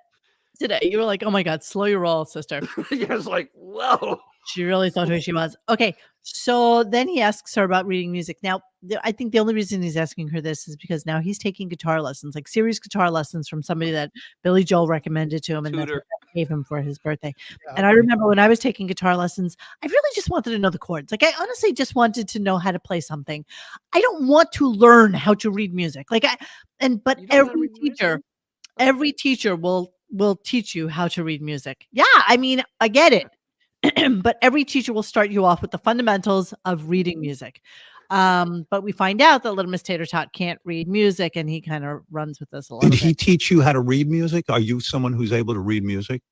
today. You were like, "Oh my god, slow your roll, sister." Yeah, it's like, whoa. She really thought who she was. Okay, so then he asks her about reading music. Now, I think the only reason he's asking her this is because now he's taking guitar lessons, like serious guitar lessons from somebody that Billy Joel recommended to him, and that's what Tutor. I gave him for his birthday. Yeah, And I okay. remember when I was taking guitar lessons, I really just wanted to know the chords. Like I honestly just wanted to know how to play something. I don't want to learn how to read music. But You don't know how to read music? every teacher will teach you how to read music. Yeah, I mean, I get it. But every teacher will start you off with the fundamentals of reading music. But we find out that little Miss Tater Tot can't read music, and he kind of runs with this a little Did he bit. teach you how to read music? Are you someone who's able to read music?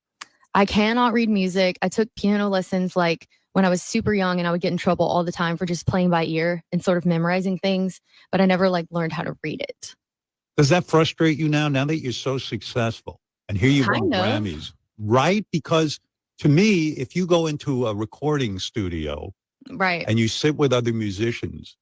I cannot read music. I took piano lessons like when I was super young, and I would get in trouble all the time for just playing by ear and sort of memorizing things, but I never like learned how to read it. Does that frustrate you now that you're so successful and here you won Kind of. Grammys, right? Because to me, if you go into a recording studio Right. and you sit with other musicians,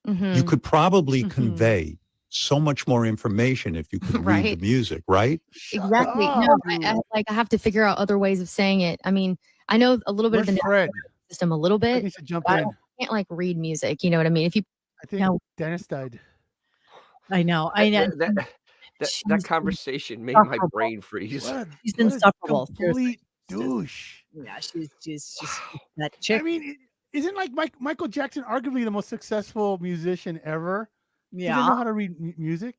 you Mhm. could probably Mhm. convey so much more information if you could read Right. the music, right? Exactly. up, No, dude. I have to figure out other ways of saying it. I mean, I know a little bit Where's of the Fred? system a little Fred bit, needs to jump but I in. can't like read music. You know what I mean? If you I think No. Dennis died. I know. I know. That She's conversation made my insufferable. brain freeze. She's What a insufferable. Seriously. complete douche. Yeah, she's Wow. that I chick. mean, isn't like Michael Jackson arguably the most successful musician ever? He didn't Yeah. know how to read music.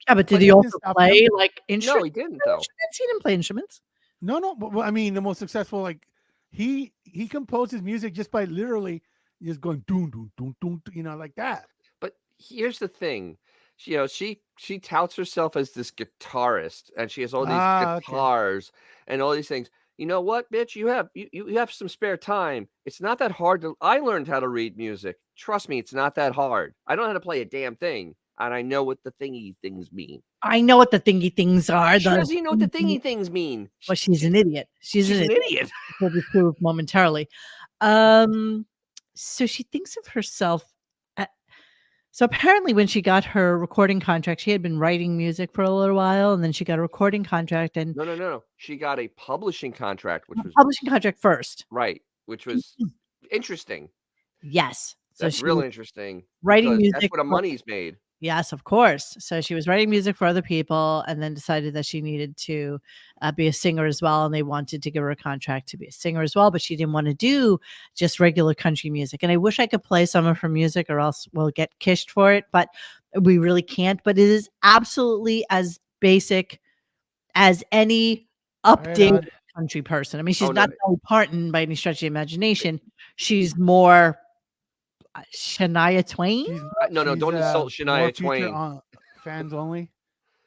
Yeah, but did But he that didn't also stop play him. like No, instruments? he didn't though. He didn't play instruments. No, but I mean the most successful. Like he composed his music just by literally just going doom doom doom doom, like that. But here's the thing. She touts herself as this guitarist and she has all these Ah, okay. guitars and all these things. You know what, bitch? You have some spare time. It's not that hard to I learned how to read music. Trust me, it's not that hard. I don't know how to play a damn thing, and I know what the thingy things mean. I know what the thingy things are. She doesn't even know what the thingy things mean. Well, she's an idiot. She's She's an an idiot. idiot. Will be proved momentarily. So she thinks of herself. So apparently, when she got her recording contract, she had been writing music for a little while, and then she got a recording contract and No. She got a publishing contract, which was publishing contract first. right, which was interesting. Yes. So That's she real was interesting writing because that's music. where the money's made. Yes, of course. So she was writing music for other people and then decided that she needed to be a singer as well. And they wanted to give her a contract to be a singer as well, but she didn't want to do just regular country music. And I wish I could play some of her music or else we'll get kished for it, but we really can't. But it is absolutely as basic as any Right updated on. country person. I mean, she's Oh, no. not Dolly Parton by any stretch of the imagination. She's more Shania Twain. No, don't insult Shania more future Twain. on fans only.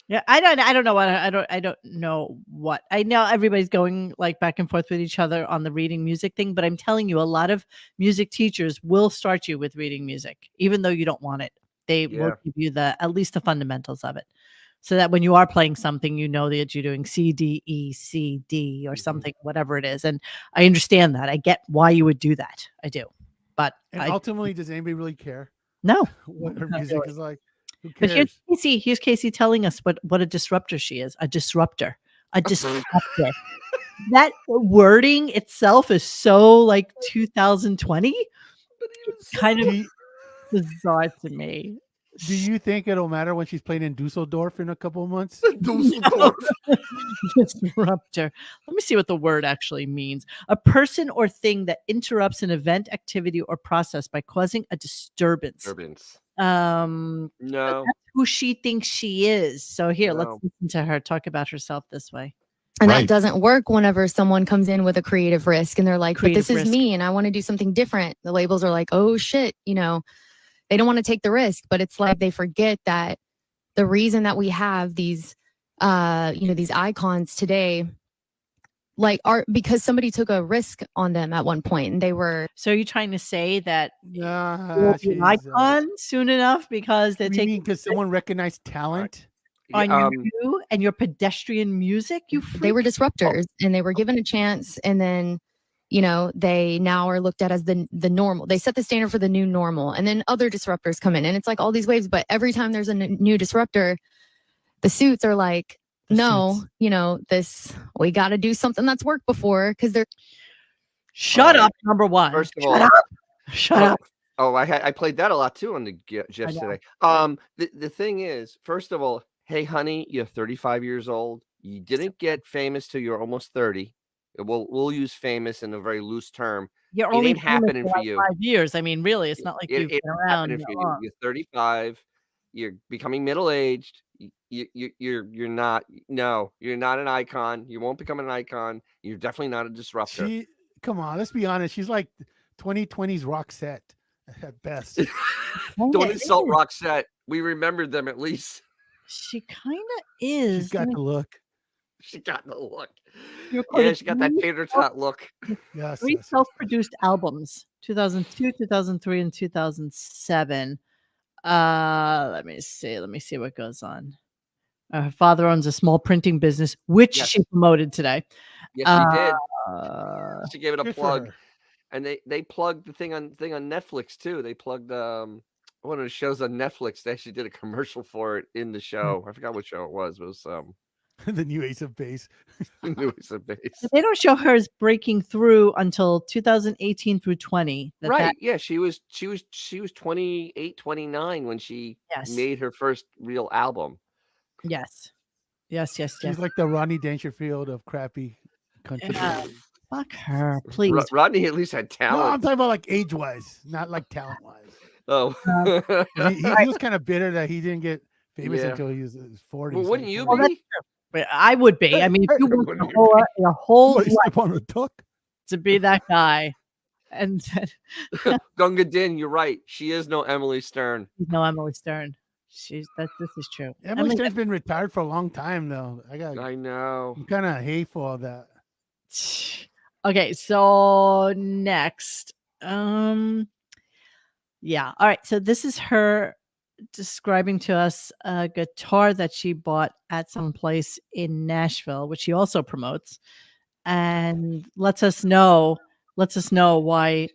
Yeah, I don't know what I don't know what. I know everybody's going like back and forth with each other on the reading music thing, but I'm telling you, a lot of music teachers will start you with reading music, even though you don't want it. They will Yeah. give you at least the fundamentals of it. So that when you are playing something, you know that you're doing C, D, E, C, D, or something, whatever it is. And I understand that. I get why you would do that. I do. But And ultimately, does anybody really care no. what her Not music really. is like? Who But cares? here's Casey telling us what a disruptor she is. A disruptor. A disruptor. That wording itself is so like 2020. It's kind of bizarre to me. Do you think it'll matter when she's playing in Dusseldorf in a couple of months? Dusseldorf. Disruptor. Let me see what the word actually means. A person or thing that interrupts an event, activity, or process by causing a disturbance. No. That's who she thinks she is. So here, let's No. listen to her talk about herself this way. And Right. that doesn't work whenever someone comes in with a creative risk and they're like, but this Creative is risk. me and I want to do something different. The labels are like, oh shit, you know, they don't want to take the risk, but it's like they forget that the reason that we have these, you know, these icons today, like are because somebody took a risk on them at one point and they were. So are you trying to say that Nah, you will be an she's, icon soon enough because they're What do you taking mean? Because someone recognized talent? on your new and your pedestrian music? You They were freak. disruptors and they were given a chance, and then you know they now are looked at as the normal. They set the standard for the new normal, and then other disruptors come in, and it's like all these waves. But every time there's a new disruptor, the suits are like, no, you know, this we got to do something that's worked before because they're. Shut up, number one. First of Shut all, up. Shut up. Oh, I played that a lot too on the GIFs today. The thing is, first of all, hey honey, you're 35 years old. You didn't get famous till you're almost 30. We'll use famous in a very loose term. You're It only ain't famous happening for for like you. 5 years. I mean, really, it's not like you've It been ain't around happening that for you. long. You're 35. You're becoming middle aged. You're not. No, you're not an icon. You won't become an icon. You're definitely not a disruptor. Come on, let's be honest. She's like 2020's Roxette at best. Don't insult Roxette. We remembered them at least. She kind of is. She's got the look. She got the look. You're Yeah, she got that tater tot look. Yes. Three self-produced albums: 2002, 2003, and 2007. Let me see what goes on. Her father owns a small printing business, which she promoted today. Yes, she did. She gave it a good for plug, her. and they plugged the thing on Netflix too. They plugged one of the shows on Netflix. They actually did a commercial for it in the show. I forgot what show it was. It was The new Ace of Base. New Ace of Base. They don't show her as breaking through until 2018 through 20. Right. Yeah, she was 28, 29 when she made her first real album. Yes. She's like the Rodney Dangerfield of crappy country. Yeah. Fuck her, please. Rodney at least had No, talent. I'm talking about like age-wise, not like talent-wise. Oh. he was kind of bitter that he didn't get famous until he was 40s. Well, wouldn't you Well, that's be? true. But I would be. I mean, if you worked your whole What, life step on a tuck? to be that guy, and Gunga Din, you're right. She is no Emily Stern. no Emily Stern. This is true. Emily Stern's been retired for a long time, though. I know. I'm kind of hateful of that. Okay, so next, yeah. All right, so this is her describing to us a guitar that she bought at some place in Nashville, which she also promotes, and lets us know why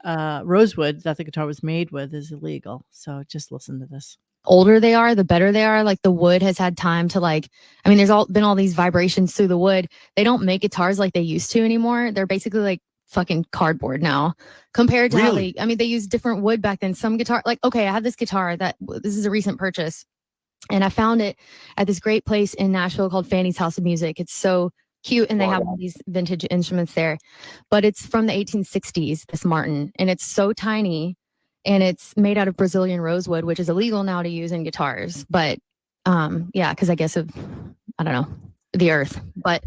rosewood that the guitar was made with is illegal. So just listen to this. Older they are, the better they are. Like the wood has had time to I mean, there's been all these vibrations through the wood. They don't make guitars like they used to anymore. They're basically like fucking cardboard now compared to how they use different wood back then. Some guitar, okay, I have this guitar this is a recent purchase, and I found it at this great place in Nashville called Fanny's House of Music. It's so cute, and they have all these vintage instruments there, but it's from the 1860s, this Martin, and it's so tiny. And it's made out of Brazilian rosewood, which is illegal now to use in guitars. But yeah, because I guess I don't know, the earth. But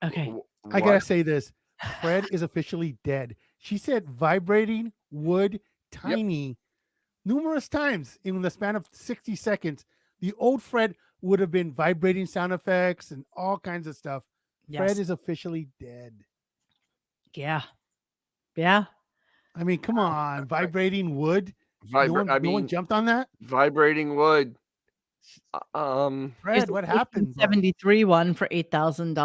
okay, I gotta say this: Fred is officially dead. She said vibrating wood, tiny, numerous times in the span of 60 seconds. The old Fred would have been vibrating sound effects and all kinds of stuff. Yes. Fred is officially dead. Yeah. I mean, come on, vibrating wood. No one jumped on that. Vibrating wood. Fred, what happened? 1873 one for $8,000.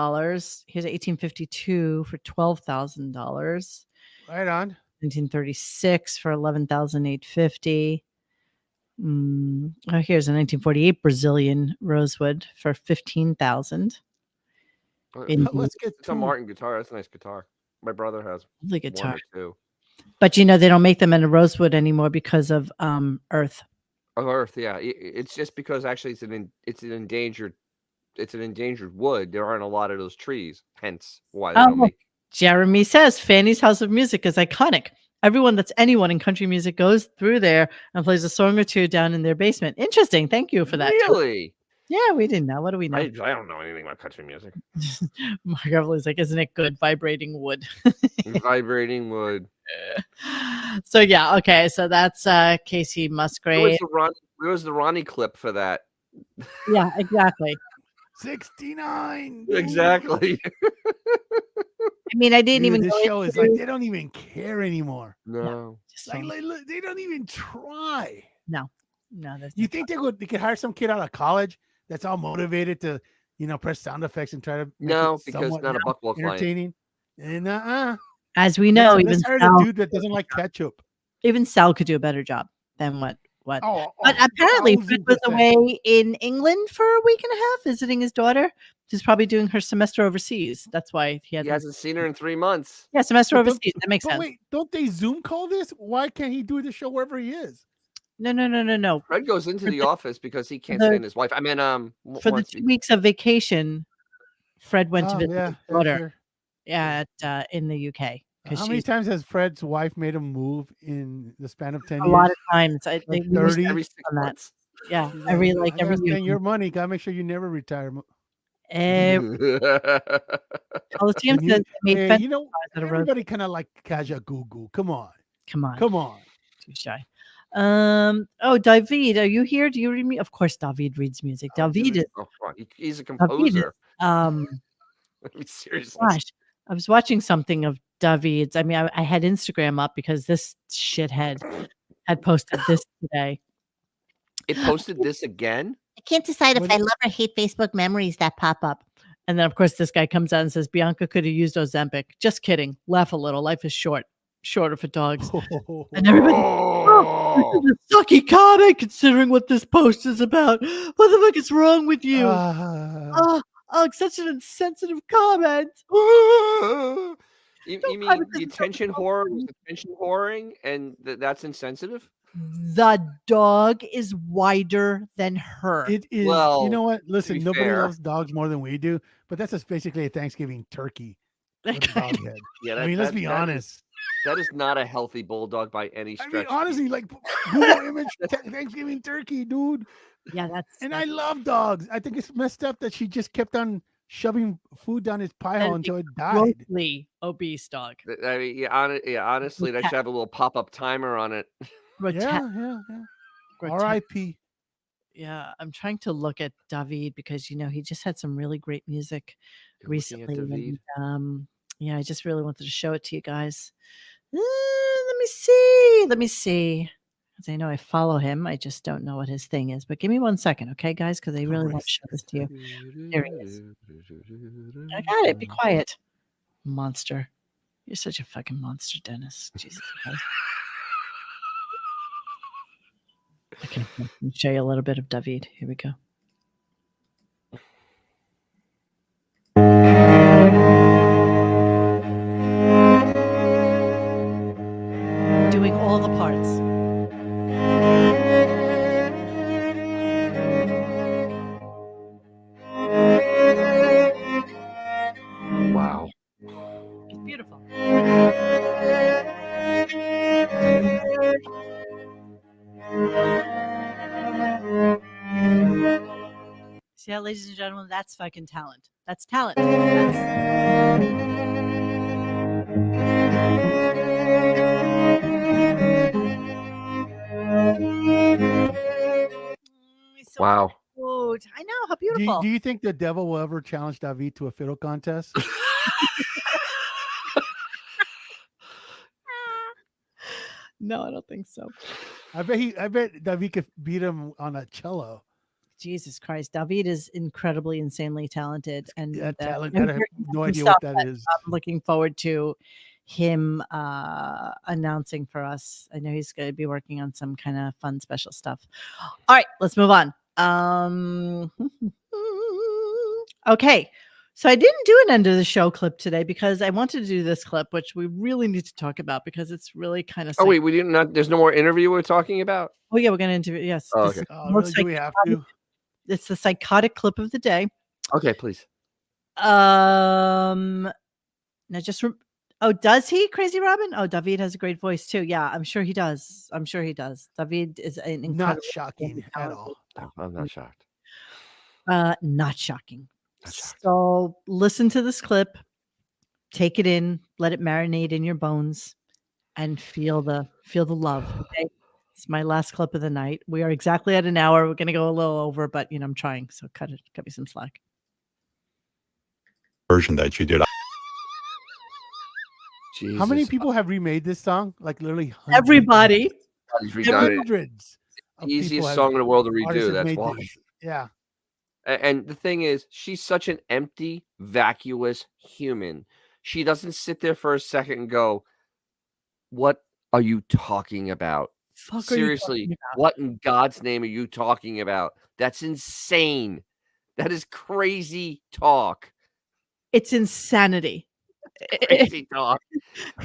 Here's 1852 for $12,000. Right on. 1936 for $11,850. Here's a 1948 Brazilian rosewood for $15,000. Let's get it's a Martin guitar. That's a nice guitar. My brother has the guitar one or two. But they don't make them in a rosewood anymore because of earth. Of earth, yeah. It's just because actually it's an endangered wood. There aren't a lot of those trees. Hence why they don't make. Jeremy says Fanny's House of Music is iconic. Anyone in country music goes through there and plays a song or two down in their basement. Interesting. Thank you for that. Really? Yeah, we didn't know. What do we know? I don't know anything about country music. Mark Everly's like, isn't it good? Vibrating wood. Vibrating wood. So yeah, okay. So that's Casey Musgrave. Where was the Ronnie clip for that? Yeah, exactly. 69. Exactly. I mean, I didn't even. This go show is into- like they don't even care anymore. No. Just Like, look, they don't even try. no. That's You think they could hire some kid out of college that's all motivated to, press sound effects and try to make No, it because somewhat not a Buckwall client. entertaining? And as we know, let's hire the dude that doesn't like ketchup. Even Sal could do a better job than what. Oh, but apparently, Fred was 1000%. away in England for a week and a half visiting his daughter. She's probably doing her semester overseas. That's why he hasn't seen her in 3 months. Yeah, semester But overseas. That makes But sense. wait, don't they Zoom call this? Why can't he do the show wherever he is? No. Fred goes into the office because he can't the- stand his wife. I mean, For the 2 weeks of vacation, Fred went to visit his daughter. Sure. Yeah, in the UK. How many times has Fred's wife made him move in the span of 10 A years? lot of times. I Like think we 30? Every 6 on that. months. Yeah, She's every I gotta year. spend your money. Gotta make sure you never retire. Coliseum And says they made hey, fence you know, bars out of everybody kind of like Kaja Gugu. Come on. Come on. Too shy. Oh, David, are you here? Do you read me? Of course, David reads music. David is He's a David is, composer. I mean, seriously. gosh, I was watching something of David's. I mean, I had Instagram up because this shithead had posted this today. It posted this again? I can't decide if I love or hate Facebook memories that pop up. And then, of course, this guy comes out and says, Bianca could have used Ozempic. Just kidding. Laugh a little. Life is shorter for dogs. And everybody, this is a sucky comment considering what this post is about. What the fuck is wrong with you? Such an insensitive comment. You mean the attention whore was attention whoring and that's insensitive? The dog is wider than her. It is. Well, you know what? Listen, be nobody fair. loves dogs more than we do, but that's just basically a Thanksgiving turkey with a dog head. Yeah, I mean, let's be honest. That is not a healthy bulldog by any I stretch. mean, honestly, like Google image Thanksgiving turkey, dude. Yeah, I love dogs. I think it's messed up that she just kept on shoving food down his pie hole until it died. Grossly obese dog. I mean, honestly, that should have a little pop-up timer on it. Yeah. R.I.P. Yeah, I'm trying to look at David because he just had some really great music recently. And, yeah, I just really wanted to show it to you guys. Let me see. Because I know I follow him. I just don't know what his thing is. But give me 1 second, okay, guys? Because I really want to show this to you. There he is. I got it. Be quiet, monster. You're such a fucking monster, Dennis. Jesus Christ. Okay, let me show you a little bit of David. Here we go. Doing all the parts. Wow. It's beautiful. See how, ladies and gentlemen, that's fucking talent. That's talent. Wow. Cute. I know, how beautiful. Do you think the devil will ever challenge David to a fiddle contest? No, I don't think so. I bet David could beat him on a cello. Jesus Christ, David is incredibly, insanely talented, and talent. I'm I have hearing no some idea stuff what that is. I'm looking forward to him announcing for us. I know he's going to be working on some kind of fun, special stuff. All right, let's move on. Okay. So I didn't do an end of the show clip today because I wanted to do this clip, which we really need to talk about because it's really kind of. Oh wait, we didn't. There's no more interview we're talking about. Oh yeah, we're going to interview. Yes. Oh, this okay. is the most Really, do we have to? It's the psychotic clip of the day. Okay, please. Now just. Does he, Crazy Robin? Oh, David has a great voice too. Yeah, I'm sure he does. David is an incredible. Not shocking at all. No, I'm not shocked. Not shocking. Not shocking. So listen to this clip, take it in, let it marinate in your bones, and feel the love. Okay? It's my last clip of the night. We are exactly at an hour. We're gonna go a little over, but I'm trying. So cut me some slack. Version that you did. Jesus. How many people have remade this song? Like literally hundreds. Everybody. He's redone it. Hundreds. of people Easiest have- song in the world to artists redo. have That's made why. this. Yeah. And the thing is, she's such an empty, vacuous human. She doesn't sit there for a second and go, "What are you talking about? Fuck are you Seriously, talking about?" what in God's name are you talking about? That's insane. That is crazy talk. It's insanity. Crazy talk.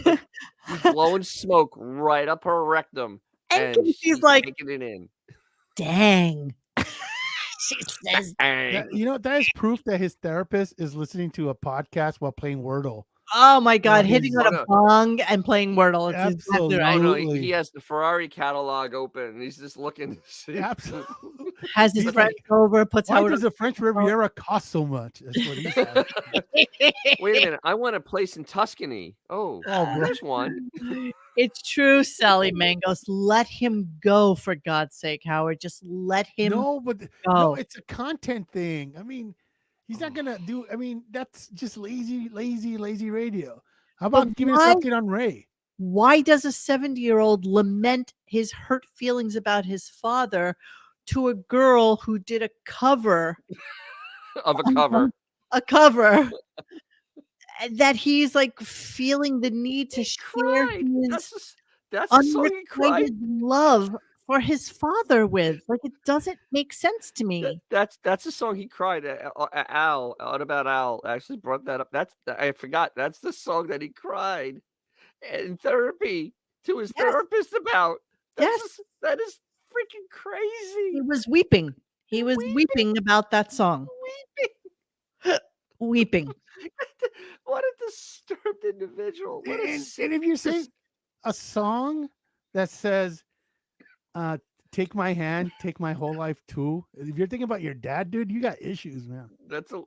He's blowing smoke right up her rectum, And and she's she's like, taking it in. dang. She says, Dang. That is proof that his therapist is listening to a podcast while playing Wordle. oh my God, he's- hitting on Oh, a no. bong and playing Wordle. It's exactly right. Oh no, Absolutely. he has the Ferrari catalog open, and he's just looking to see. Absolutely. Has his He's friends like, over, puts Why Howard does the French Riviera cost so much? That's what he said. Wait a minute, I want a place in Tuscany. Oh, bro. there's one. It's true, Sally Mangos. Let him go, for God's sake, Howard. Just let him No, but go. no, it's a content thing. I mean, he's not gonna do. I mean, that's just lazy radio. How But about giving us why- an update on Ray? Why does a 70-year-old lament his hurt feelings about his father to a girl who did a cover Of a cover. a cover that he's like feeling the need to share Cried. his That's the song he cried. unrequited love for his father with? Like, it doesn't make sense to me. That's the song he cried. Al, Out About Al actually brought that up. I forgot. That's the song that he cried in therapy to his Yes. therapist about. Yes. That is freaking crazy. He was weeping. He was weeping about that song. Weeping. What a disturbed individual. What a And sick, if you're saying a song that says, "Take my hand, take my whole life too," if you're thinking about your dad, dude, you got issues, man. that's a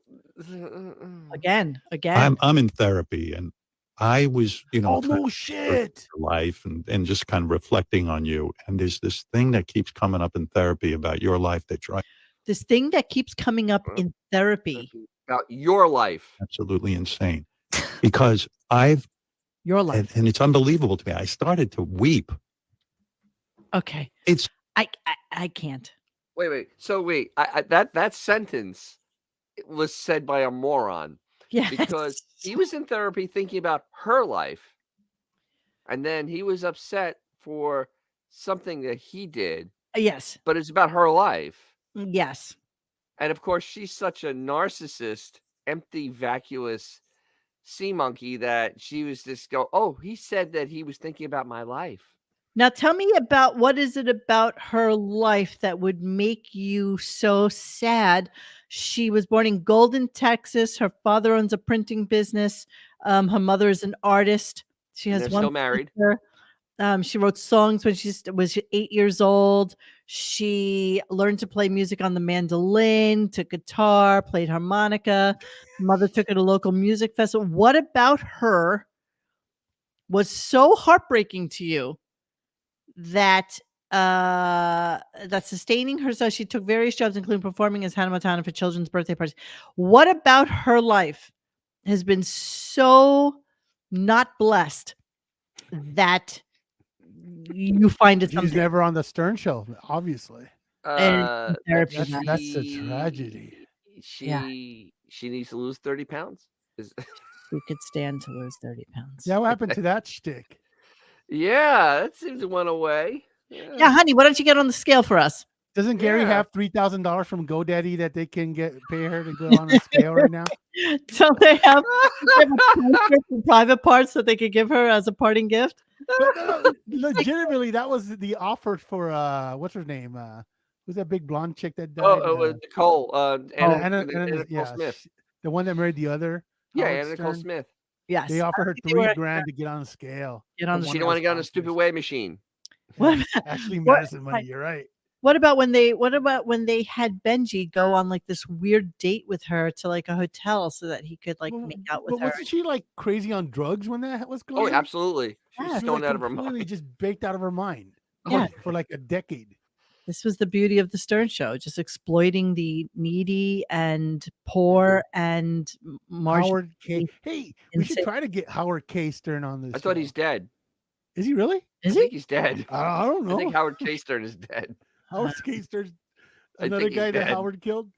Again. I'm in therapy, and I was, Oh kind no of shit! your life and just kind of reflecting on you. And there's this thing that keeps coming up in therapy about your life that drives This thing that keeps coming up in therapy. about your life. absolutely insane, because Your life. and it's unbelievable to me. I started to weep. Okay. It's I can't. Wait. So wait, that sentence was said by a moron Yeah. because he was in therapy thinking about her life, and then he was upset for something that he did, Yes. but it's about her life. Yes. And of course, she's such a narcissist, empty, vacuous sea monkey that she was just go, "Oh, he said that he was thinking about my life." Now tell me about what is it about her life that would make you so sad? She was born in Golden, Texas. Her father owns a printing business. Her mother is an artist. She And has they're one still married. sister. She wrote songs when she was 8 years old. She learned to play music on the mandolin, took guitar, played harmonica. Mother took her to local music festival. What about her was so heartbreaking to you that sustaining herself? She took various jobs, including performing as Hannah Montana for children's birthday parties. What about her life has been so not blessed that you find it She's something? never on the Stern Show, obviously. And therapy, That's a tragedy. She needs to lose 30 pounds. We could stand to lose 30 pounds. Yeah, what happened to that shtick? Yeah, that seems to went away. Yeah, honey, why don't you get on the scale for us? Doesn't Gary Yeah. have $3,000 from GoDaddy that they can pay her to go on a scale right now? So they have some private parts that they could give her as a parting gift. But no, legitimately, that was the offer for what's her name? Who's that big blonde chick that died? Nicole. Anna, Nicole yeah, Smith. the one that married the other. Yeah, Howard Anna Nicole Stern. Smith. Yes. They offer her think they were- $3,000 to get on a scale. Get on from the one She of don't want to those get on a stupid sponsors. weigh machine. What- Ashley what- Madison money. You're right. What about when they had Benji go on like this weird date with her to like a hotel so that he could like make out with But her? wasn't she like crazy on drugs when that was going Oh, on? absolutely. She Yeah. was She was stoned like out of her completely mind. just baked out of her mind. Yeah. For like a decade. This was the beauty of the Stern Show, just exploiting the needy and poor and Howard K. marginally Hey, we should insane. try to get Howard K. Stern on this. I thought show. he's dead. Is he really? Is I think he? he's dead. I don't know. I think Howard K. Stern is dead. Howard K. Stern's I another think he's guy that dead. Howard killed.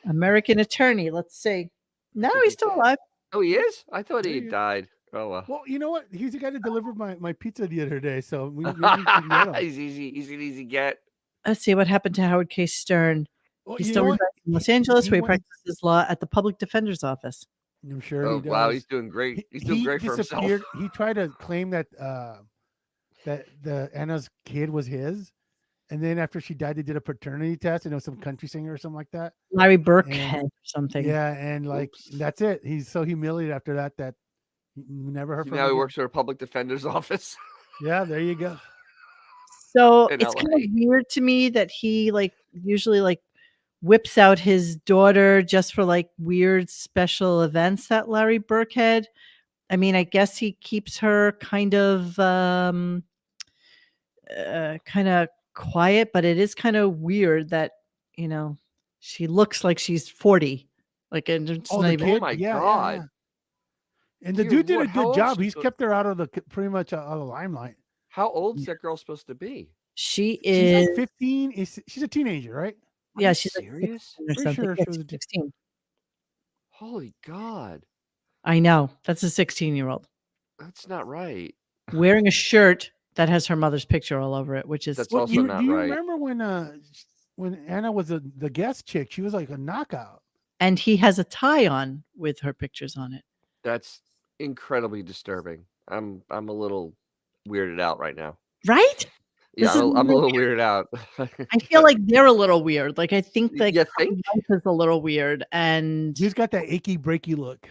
American Attorney. Let's see. No, think he's he's still dead. alive. Oh, he is? I thought Yeah, he he had is. died. Oh well. Well, you know what? He's the guy that delivered my pizza the other day. So maybe we can get him. He's easy. He's an easy get. Let's see what happened to Howard K. Stern. Well, He's you still know resides what? in Los Angeles, he where he went- practices law at the Public Defender's Office. I'm sure Oh he does. wow, he's doing great. He's doing He great for himself. disappeared. He tried to claim that that the Anna's kid was his, and then after she died, they did a paternity test, and it was some country singer or something like that. Larry Burkhead or something. Yeah, and like Oops. that's it. He's so humiliated after that that we never heard See, from now him he again. works for a public defender's office. Yeah, there you go. So In it's kind LA. of weird to me that he like usually like whips out his daughter just for like weird special events, that Larry Burkhead. I mean, I guess he keeps her kind of quiet, but it is kind of weird that, you know, she looks like she's 40. Like, and it's Oh, not the even, kid. my yeah, God. yeah. And the Dear dude did Lord, a how good old job. she He's supposed- kept her out of the pretty much out of the limelight. How old's that girl supposed to be? she She's is, like 15. She's a teenager, right? Are yeah, you she's like serious? 16 or Pretty something. sure Yeah, she was a she's 16. Holy God, I know. That's a 16-year-old that's not right. wearing a shirt that has her mother's picture all over it, which is That's Well, also not do you right. remember when Anna was the guest chick? She was like a knockout. and he has a tie on with her pictures on it. That's incredibly disturbing. I'm a little weirded out right now. Right? Yeah, This is I'm a really little weirded out. I feel like they're a little weird. Like I think like You her think? life is a little weird, and He's got that achy breaky look.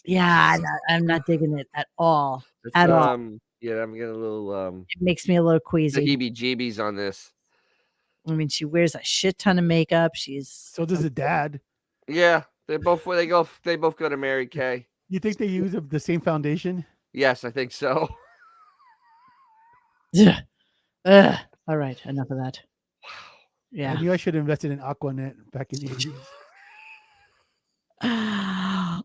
yeah, I'm not digging it at all. It's, At all. Yeah, I'm getting a little It makes me a little the queasy. heebie-jeebies on this. I mean, she wears a shit ton of makeup. She's So does the dad. Yeah, they both go to Mary Kay. You think they use the same foundation? Yes, I think so. Ugh. All right, enough of that. Yeah. I knew I should have invested in Aquanet back in the 80s.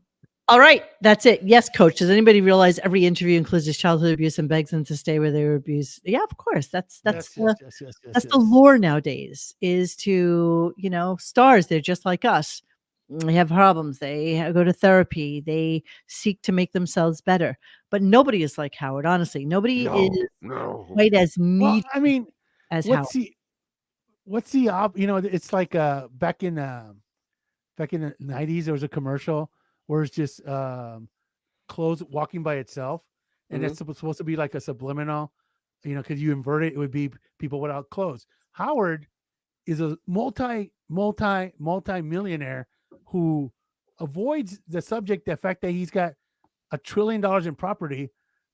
All right, that's it. Yes, coach. Does anybody realize every interview includes his childhood abuse and begs them to stay where they were abused? Yeah, of course. That's Yes, the, yes. that's the lore nowadays. Is to stars. They're just like us. They have problems. They go to therapy. They seek to make themselves better. But nobody is like Howard. Honestly, nobody is No. quite as Well, neat I mean, as Howard. what's the it's like back in the 90s there was a commercial where it's just clothes walking by itself, and it's supposed to be like a subliminal, because you invert it would be people without clothes. Howard is a multi-millionaire who avoids the subject, the fact that he's got $1 trillion in property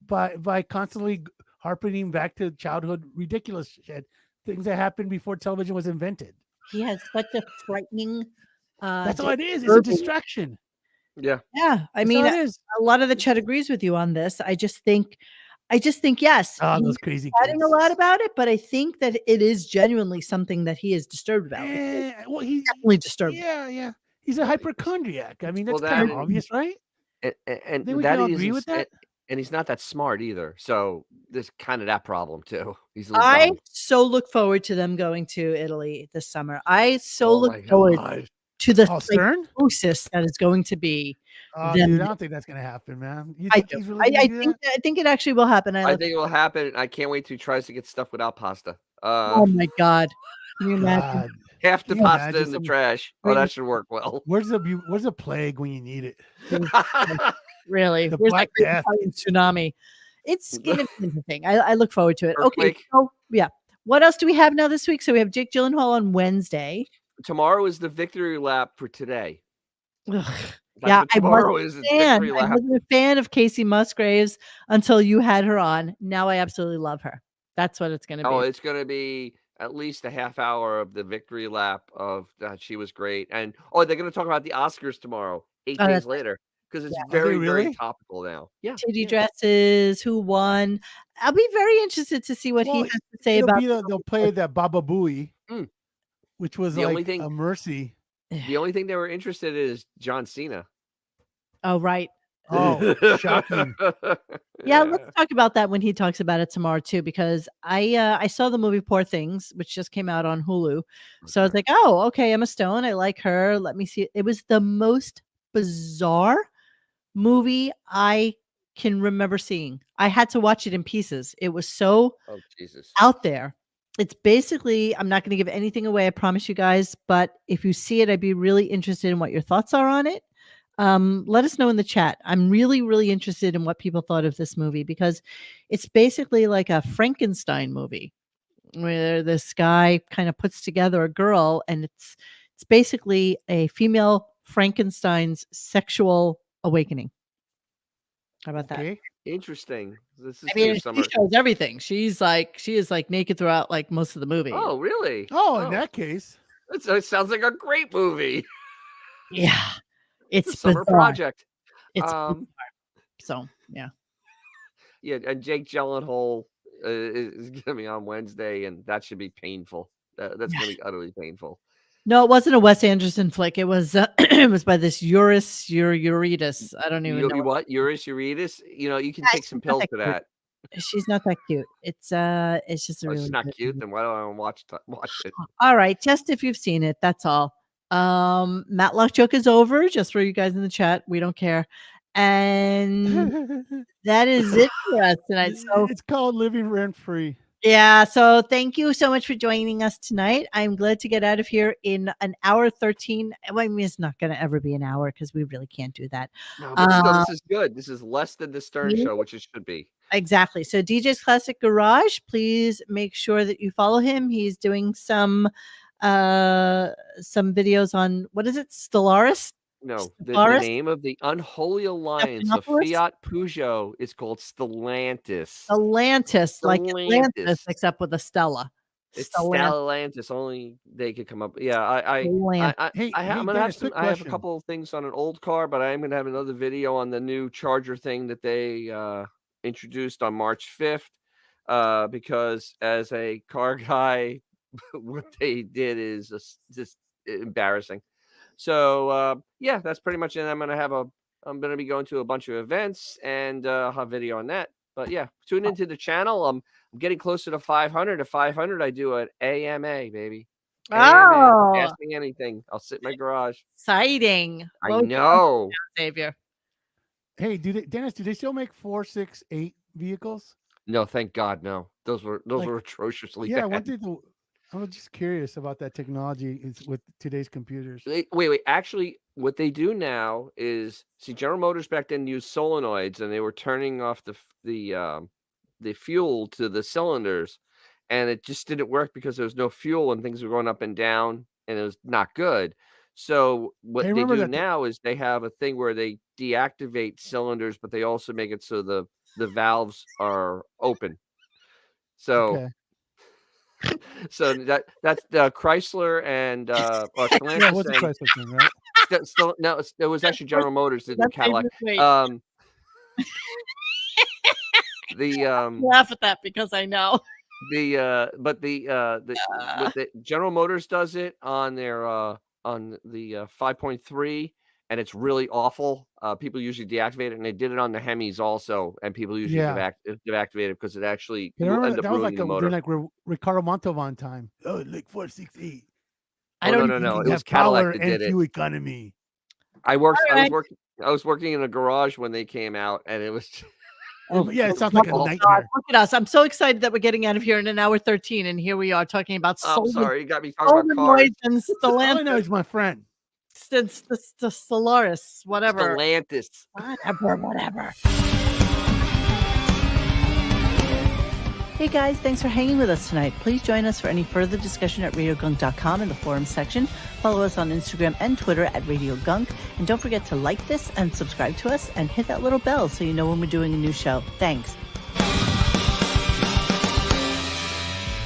by constantly harping back to childhood ridiculous shit, things that happened before television was invented. He has such a frightening. That's all it is. It's a distraction. Yeah. Yeah, I That's mean, all it is. a lot of the chat agrees with you on this. I just think yes, Oh, he's those crazy chatting a kids. lot about it, but I think that it is genuinely something that he is disturbed about. Well, he's definitely disturbed. Yeah. He's a hypochondriac. I mean, that's Well, kind that- of obvious, right? And Think we that can all he agree isn't- with that? And he's not that smart either. So there's kind of that problem too. He's a little I dumb. so look forward to them going to Italy this summer. I so Oh my look forward God. to the Oh, Stern? psychosis that is going to be. Oh, them- dude, I don't think that's gonna happen, man. You I think do. he's really gonna do that? I think it actually will happen. I think it will happen. I can't wait till he tries to get stuff without pasta. Oh my God! Can you imagine? God. Half the Can you pasta imagine in the some- trash. Oh, that should work well. Where's the plague when you need it? Really? The Where's Black that great Death. Italian tsunami? It's going to be interesting. I look forward to it. Okay, Earthquake. so yeah. What else do we have now this week? So we have Jake Gyllenhaal on Wednesday. Tomorrow is the victory lap for today. Ugh. That's Yeah, what tomorrow is. I It's victory lap. wasn't a fan of Casey Musgraves until you had her on. Now I absolutely love her. That's what it's going to be. Oh, it's going to be at least a half hour of the victory lap of that she was great. And they're going to talk about the Oscars tomorrow, 8 Oh, days that's later, because it's Are they very, very really? topical now. Yeah. titty yeah. dresses, who won. I'll be very interested to see what he Well, has to say it'll about be they'll play that Baba Booey, Mm. which was The only like thing- a mercy. The only thing they were interested in is John Cena. Oh, right. Oh, shocking. Yeah, let's talk about that when he talks about it tomorrow too, because I saw the movie Poor Things, which just came out on Hulu. So I was like, oh, okay, Emma Stone, I like her. Let me see it. It was the most bizarre movie I can remember seeing. I had to watch it in pieces. It was so Oh, Jesus. out there. It's basically, I'm not going to give anything away, I promise you guys, but if you see it, I'd be really interested in what your thoughts are on it. Let us know in the chat. I'm really, really interested in what people thought of this movie, because it's basically like a Frankenstein movie where this guy kind of puts together a girl, and it's basically a female Frankenstein's sexual awakening. How about that? Okay. Interesting. This is I mean, your she summer. shows everything. She is like naked throughout like most of the movie. Oh, really? Oh, in that case. It sounds like a great movie. Yeah. It's It's a summer bizarre. project. It's bizarre. So, yeah. Yeah, and Jake Gyllenhaal is going to be on Wednesday, and that should be painful. That's going to be utterly painful. No, it wasn't a Wes Anderson flick. It was it was by this Eurydice. I don't even know. You what? Eurydice? You know, you can Yeah, take she's some not pills that for cute. that. She's not that cute. It's just a It's really not good cute. movie. Then why don't I watch it? All right, just if you've seen it, that's all. Matlock joke is over, just for you guys in the chat. We don't care. And that is it for us tonight. So It's called Living Rent Free. yeah, so thank you so much for joining us tonight. I'm glad to get out of here in an hour 13. Well, I mean, it's not going to ever be an hour because we really can't do that. No, but still, this is good. This is less than the Stern yeah. Show, which it should be. Exactly. So DJ's Classic Garage, please make sure that you follow him. He's doing some videos on, what is it? Stellaris? No, the Stellaris? name of the unholy alliance of Stephanopoulos? Fiat Peugeot is called Stellantis. Atlantis, like Atlantis, Stellantis. except with a Stella. It's Stellantis. Stellantis. Only they could come up. Yeah, I'm gonna have Dennis, some. quick I have a question. couple of things on an old car, but I am gonna have another video on the new Charger thing that they introduced on March 5th. Because as a car guy, what they did is just embarrassing. So yeah, that's pretty much it. I'm gonna be going to a bunch of events and I'll have video on that. But yeah, tune into the channel. I'm getting closer to 500. At 500, I do an AMA, baby. AMA. Ask me anything. I'll sit in my garage. Exciting. I know. Xavier. Hey, Dennis, do they still make 4, 6, 8 vehicles? No, thank God, no. Those were atrociously Yeah, bad. I was just curious about that technology with today's computers. Wait. Actually, what they do now is, see, General Motors back then used solenoids, and they were turning off the fuel to the cylinders, and it just didn't work because there was no fuel and things were going up and down, and it was not good. So what they do now is they have a thing where they deactivate cylinders, but they also make it so the valves are open. So. Okay. So that's the Chrysler and Stellantis. Yeah, what's the Chrysler thing, right? Still, no, it was actually General Motors did the Cadillac. Laugh at that because I know. But the General Motors does it on their on the 5.3, and it's really awful. People usually deactivate it, and they did it on the Hemis also, and people usually deactivate it because it actually will end up ruining the motor. Like Ricardo Montalban time. Oh, like 468. No. It was Cadillac that did it. Fuel economy. I was working in a garage when they came out, and it was. Yeah, it sounds like a nightmare. Look at us. I'm so excited that we're getting out of here in an hour 13, and here we are talking about I'm sorry, you got me talking about cars. And All I know is my friend. It's the Stellaris, whatever. Stellantis. Whatever. Hey guys, thanks for hanging with us tonight. Please join us for any further discussion at radiogunk.com in the forum section. Follow us on Instagram and Twitter at Radio Gunk. And don't forget to like this and subscribe to us and hit that little bell so you know when we're doing a new show. Thanks.